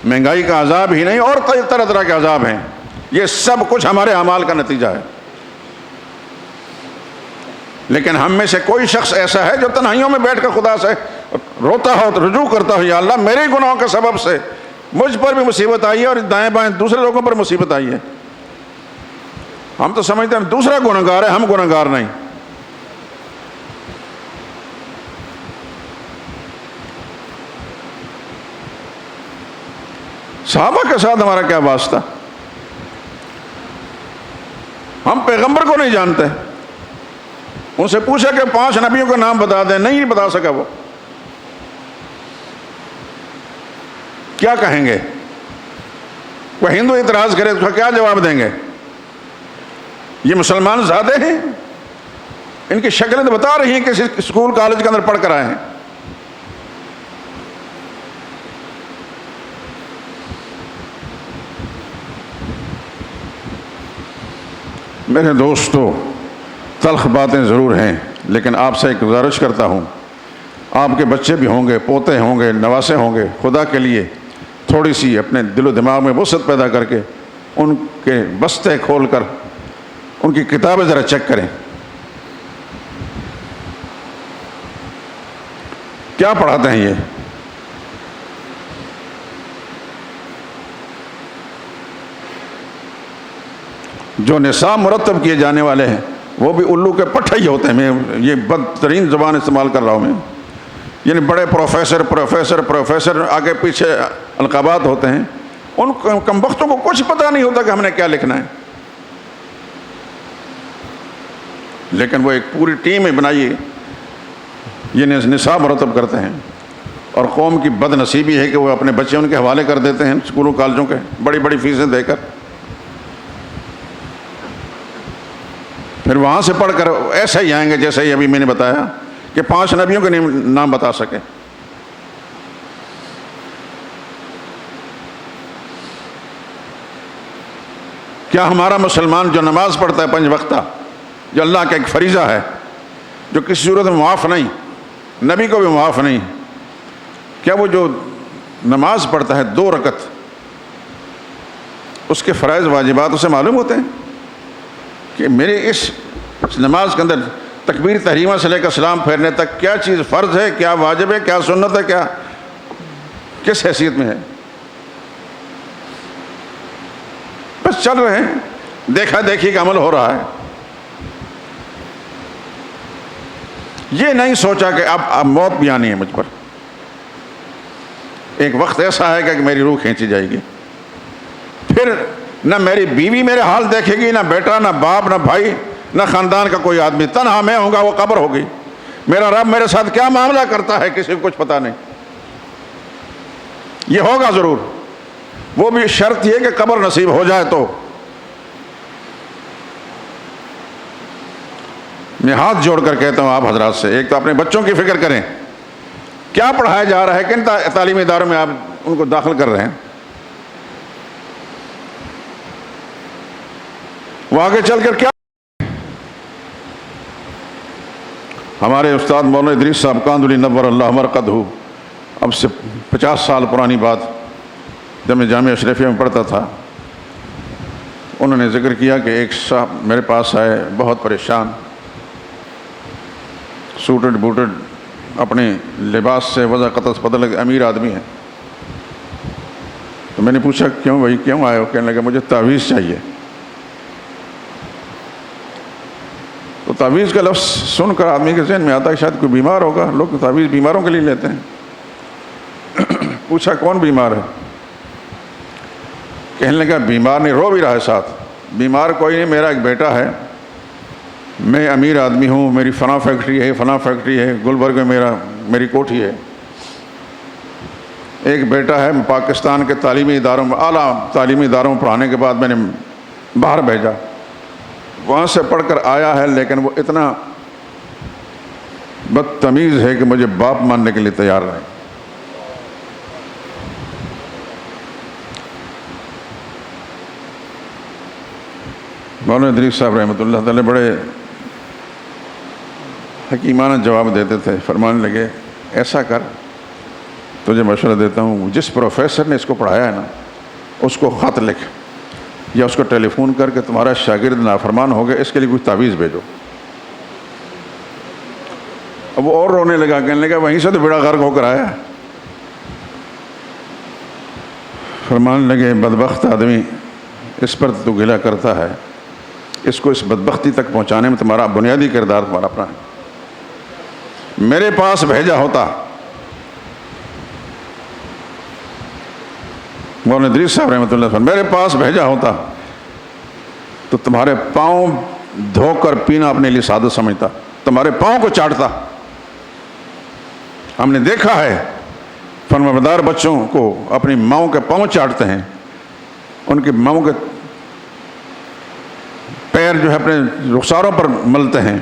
مہنگائی کا عذاب ہی نہیں، اور طرح طرح کے عذاب ہیں۔ یہ سب کچھ ہمارے اعمال کا نتیجہ ہے۔ لیکن ہم میں سے کوئی شخص ایسا ہے جو تنہائیوں میں بیٹھ کر خدا سے روتا ہو، رجوع کرتا ہو، یا اللہ میرے گناہوں کے سبب سے مجھ پر بھی مصیبت آئی ہے اور دائیں بائیں دوسرے لوگوں پر مصیبت آئی ہے۔ ہم تو سمجھتے ہیں دوسرا گنہگار ہے، ہم گنہگار نہیں۔ صحابہ کے ساتھ ہمارا کیا واسطہ؟ ہم پیغمبر کو نہیں جانتے، ان سے پوچھا کہ 5 نبیوں کا نام بتا دیں، نہیں بتا سکا۔ وہ کیا کہیں گے؟ کوئی ہندو اعتراض کرے تو کیا جواب دیں گے؟ یہ مسلمان زیادہ ہیں، ان کی شکلیں تو بتا رہی ہیں کہ اسکول کالج کے اندر پڑھ کر آئے ہیں۔ میرے دوستو، تلخ باتیں ضرور ہیں، لیکن آپ سے ایک گزارش کرتا ہوں، آپ کے بچے بھی ہوں گے، پوتے ہوں گے، نواسے ہوں گے، خدا کے لیے تھوڑی سی اپنے دل و دماغ میں وسعت پیدا کر کے ان کے بستے کھول کر ان کی کتابیں ذرا چیک کریں۔ کیا پڑھاتے ہیں یہ؟ جو نصاب مرتب کیے جانے والے ہیں وہ بھی الو کے پٹھے ہی ہوتے ہیں۔ میں یہ بدترین زبان استعمال کر رہا ہوں، میں یعنی بڑے پروفیسر آگے پیچھے القابات ہوتے ہیں، ان کمبختوں کو کچھ پتہ نہیں ہوتا کہ ہم نے کیا لکھنا ہے، لیکن وہ ایک پوری ٹیم بنائی یہ نصاب مرتب کرتے ہیں۔ اور قوم کی بد نصیبی ہے کہ وہ اپنے بچے ان کے حوالے کر دیتے ہیں اسکولوں کالجوں کے، بڑی بڑی فیسیں دے کر، پھر وہاں سے پڑھ کر ایسے ہی آئیں گے جیسے ہی ابھی میں نے بتایا کہ 5 نبیوں کے نام بتا سکے۔ کیا ہمارا مسلمان جو نماز پڑھتا ہے 5 وقتہ، جو اللہ کا ایک فریضہ ہے، جو کسی صورت میں معاف نہیں، نبی کو بھی معاف نہیں، کیا وہ جو نماز پڑھتا ہے 2 رکعت، اس کے فرائض واجبات اسے معلوم ہوتے ہیں کہ میرے اس نماز کے اندر تکبیر تحریمہ سے لے کر سلام پھیرنے تک کیا چیز فرض ہے، کیا واجب ہے، کیا سنت ہے، کیا کس حیثیت میں ہے؟ بس چل رہے ہیں، دیکھا دیکھی کا عمل ہو رہا ہے. یہ نہیں سوچا کہ اب موت بھی آنی ہے مجھ پر. ایک وقت ایسا ہے کہ میری روح کھینچی جائے گی، پھر نہ میری بیوی میرے حال دیکھے گی، نہ بیٹا، نہ باپ، نہ بھائی، نہ خاندان کا کوئی آدمی. تنہا میں ہوں گا، وہ قبر ہوگی. میرا رب میرے ساتھ کیا معاملہ کرتا ہے کسی کو کچھ پتہ نہیں. یہ ہوگا ضرور، وہ بھی شرط یہ کہ قبر نصیب ہو جائے. تو میں ہاتھ جوڑ کر کہتا ہوں آپ حضرات سے، ایک تو اپنے بچوں کی فکر کریں، کیا پڑھایا جا رہا ہے، کن تعلیمی اداروں میں آپ ان کو داخل کر رہے ہیں. وہ آگے چل کر کیا. ہمارے استاد مولانا ادریس صاحب کاندھلی نور اللہ مرقدہ، اب سے 50 سال پرانی بات، جب میں جامعہ اشرفیہ میں پڑھتا تھا، انہوں نے ذکر کیا کہ ایک صاحب میرے پاس آئے بہت پریشان، سوٹڈ بوٹڈ، اپنے لباس سے وضع قطع بدل، امیر آدمی ہے. تو میں نے پوچھا کیوں بھائی کیوں آئے ہو؟ کہنے لگا مجھے تعویذ چاہیے. تو تعویذ کا لفظ سن کر آدمی کے ذہن میں آتا ہے شاید کوئی بیمار ہوگا، لوگ تعویذ بیماروں کے لیے لیتے ہیں. پوچھا کون بیمار ہے؟ کہنے لگا بیمار نہیں، رو بھی رہا ہے ساتھ. بیمار کوئی نہیں، میرا ایک بیٹا ہے، میں امیر آدمی ہوں، میری فلاں فیکٹری ہے، فلاں فیکٹری ہے، گلبرگ میں میری کوٹھی ہے. ایک بیٹا ہے، پاکستان کے تعلیمی اداروں میں، اعلیٰ تعلیمی اداروں میں پڑھانے کے بعد میں نے باہر بھیجا، وہاں سے پڑھ کر آیا ہے، لیکن وہ اتنا بدتمیز ہے کہ مجھے باپ ماننے کے لیے تیار نہیں. مولانا ادریس صاحب رحمۃ اللہ تعالی بڑے حکیمانہ جواب دیتے تھے. فرمانے لگے ایسا کر، تجھے مشورہ دیتا ہوں، جس پروفیسر نے اس کو پڑھایا ہے نا، اس کو خط لکھ یا اس کو ٹیلی فون کر کے تمہارا شاگرد نافرمان ہو گیا، اس کے لیے کوئی تعویذ بھیجو. اب وہ اور رونے لگا، کہنے لگا وہیں سے تو بیڑا غرق ہو کر آیا. فرمانے لگے بدبخت آدمی، اس پر تو گلہ کرتا ہے، اس کو اس بدبختی تک پہنچانے میں تمہارا بنیادی کردار تمہارا اپنا ہے. میرے پاس بھیجا ہوتا، مولانا ادریس صاحب رحمۃ اللہ علیہ، میرے پاس بھیجا ہوتا تو تمہارے پاؤں دھو کر پینا اپنے لیے سعادت سمجھتا، تمہارے پاؤں کو چاٹتا. ہم نے دیکھا ہے فرمانبردار بچوں کو اپنی ماؤں کے پاؤں چاٹتے ہیں، ان کی ماؤں کے پیر جو ہے اپنے رخساروں پر ملتے ہیں.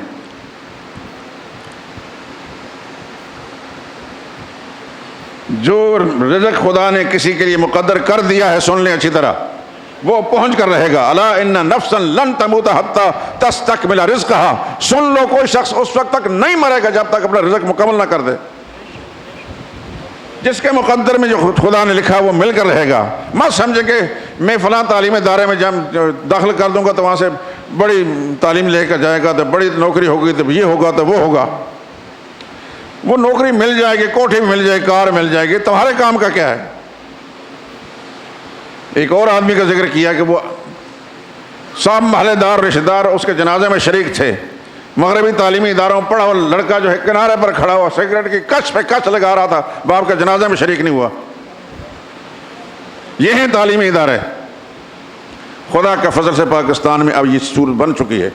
جو رزق خدا نے کسی کے لیے مقدر کر دیا ہے، سن لیں اچھی طرح، وہ پہنچ کر رہے گا. الا ان نفسا لن تموت حتی تستکمل رزقها. سن لو، کوئی شخص اس وقت تک نہیں مرے گا جب تک اپنا رزق مکمل نہ کر دے. جس کے مقدر میں جو خدا نے لکھا وہ مل کر رہے گا. مت سمجھے کہ میں فلاں تعلیمی ادارے میں جب داخل کر دوں گا تو وہاں سے بڑی تعلیم لے کر جائے گا تو بڑی نوکری ہوگی، تو یہ ہوگا تو وہ ہوگا. وہ نوکری مل جائے گی، کوٹھی بھی مل جائے گی، کار مل جائے گی، تمہارے کام کا کیا ہے؟ ایک اور آدمی کا ذکر کیا کہ وہ سب محلے دار رشتہ دار اس کے جنازے میں شریک تھے. مغربی تعلیمی اداروں میں پڑھا ہوا لڑکا جو ہے کنارے پر کھڑا ہوا سگریٹ کی کچ پہ کچ لگا رہا تھا، باپ کا جنازے میں شریک نہیں ہوا. یہ ہیں تعلیمی ادارے. خدا کا فضل سے پاکستان میں اب یہ صورت بن چکی ہے،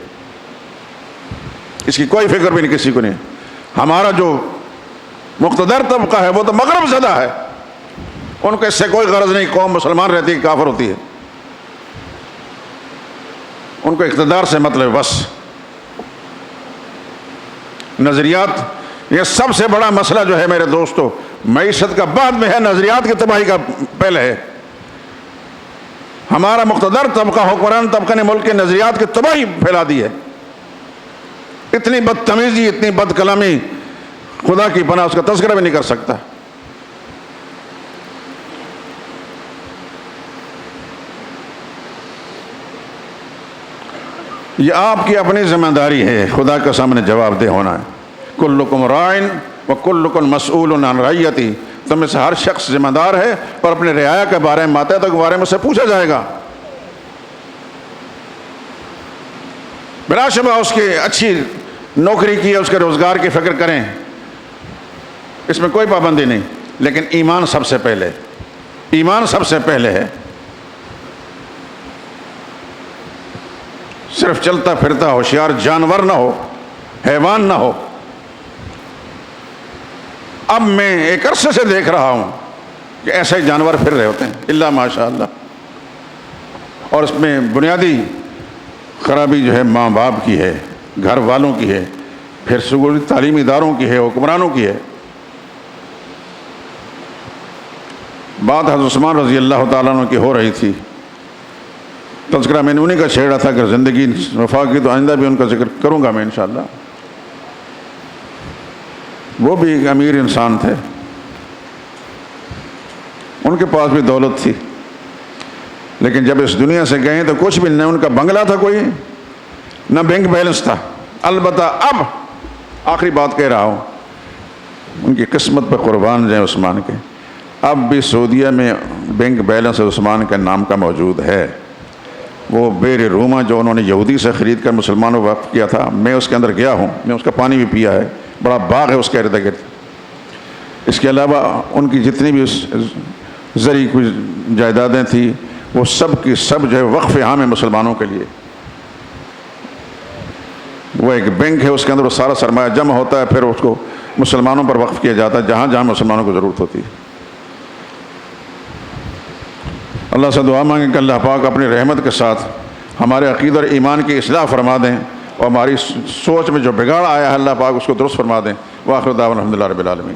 اس کی کوئی فکر بھی نہیں کسی کو نہیں. ہمارا جو مقتدر طبقہ ہے وہ تو مغرب زدہ ہے، ان کو اس سے کوئی غرض نہیں قوم مسلمان رہتی ہے کافر ہوتی ہے، ان کو اقتدار سے مطلب بس. نظریات، یہ سب سے بڑا مسئلہ جو ہے میرے دوستو، معیشت کا بعد میں ہے، نظریات کی تباہی کا پہلے ہے. ہمارا مقتدر طبقہ، حکمران طبقہ نے ملک کے نظریات کی تباہی پھیلا دی ہے. اتنی بدتمیزی، اتنی بد کلامی، خدا کی پناہ اس کا تذکرہ بھی نہیں کر سکتا. یہ آپ کی اپنی ذمہ داری ہے، خدا کے سامنے جواب دہ ہونا ہے. کلکم راعٍ وکلکم مسئول عن رعیتہ. تم میں سے ہر شخص ذمہ دار ہے اور اپنے رعایا کے بارے میں، ماتحتوں کے بارے میں سے پوچھا جائے گا. بلا شبہ اس کی اچھی نوکری کی ہے، اس کے روزگار کی فکر کریں، اس میں کوئی پابندی نہیں، لیکن ایمان سب سے پہلے، ایمان سب سے پہلے ہے۔ صرف چلتا پھرتا ہوشیار جانور نہ ہو، حیوان نہ ہو۔ اب میں ایک عرصے سے دیکھ رہا ہوں کہ ایسے جانور پھر رہے ہوتے ہیں، الا ماشاء اللہ، اور اس میں بنیادی خرابی جو ہے ماں باپ کی ہے، گھر والوں کی ہے، پھر سکولی تعلیمی اداروں کی ہے، حکمرانوں کی ہے۔ بات حضرت عثمان رضی اللہ تعالیٰ عنہ کی ہو رہی تھی، تذکرہ میں نے انہیں کا چھیڑا تھا کہ زندگی وفا کی تو آئندہ بھی ان کا ذکر کروں گا میں انشاءاللہ۔ وہ بھی ایک امیر انسان تھے، ان کے پاس بھی دولت تھی، لیکن جب اس دنیا سے گئے تو کچھ بھی نہ ان کا بنگلہ تھا کوئی، نہ بینک بیلنس تھا۔ البتہ اب آخری بات کہہ رہا ہوں، ان کی قسمت پہ قربان جائیں عثمان کے، اب بھی سعودیہ میں بینک بیلنس عثمان کے نام کا موجود ہے۔ وہ بیر روما جو انہوں نے یہودی سے خرید کر مسلمانوں کو وقف کیا تھا، میں اس کے اندر گیا ہوں، میں اس کا پانی بھی پیا ہے، بڑا باغ ہے اس کے ارد گرد۔ اس کے علاوہ ان کی جتنی بھی زرعی کچھ جائیدادیں تھیں وہ سب کی سب جو ہے وقف عام ہے مسلمانوں کے لیے۔ وہ ایک بینک ہے، اس کے اندر وہ سارا سرمایہ جمع ہوتا ہے، پھر اس کو مسلمانوں پر وقف کیا جاتا ہے جہاں جہاں مسلمانوں کو ضرورت ہوتی ہے۔ اللہ سے دعا مانگیں کہ اللہ پاک اپنی رحمت کے ساتھ ہمارے عقیدہ اور ایمان کی اصلاح فرما دیں، اور ہماری سوچ میں جو بگاڑ آیا ہے اللہ پاک اس کو درست فرما دیں۔ وآخر دعوانا الحمدللہ رب العالمین۔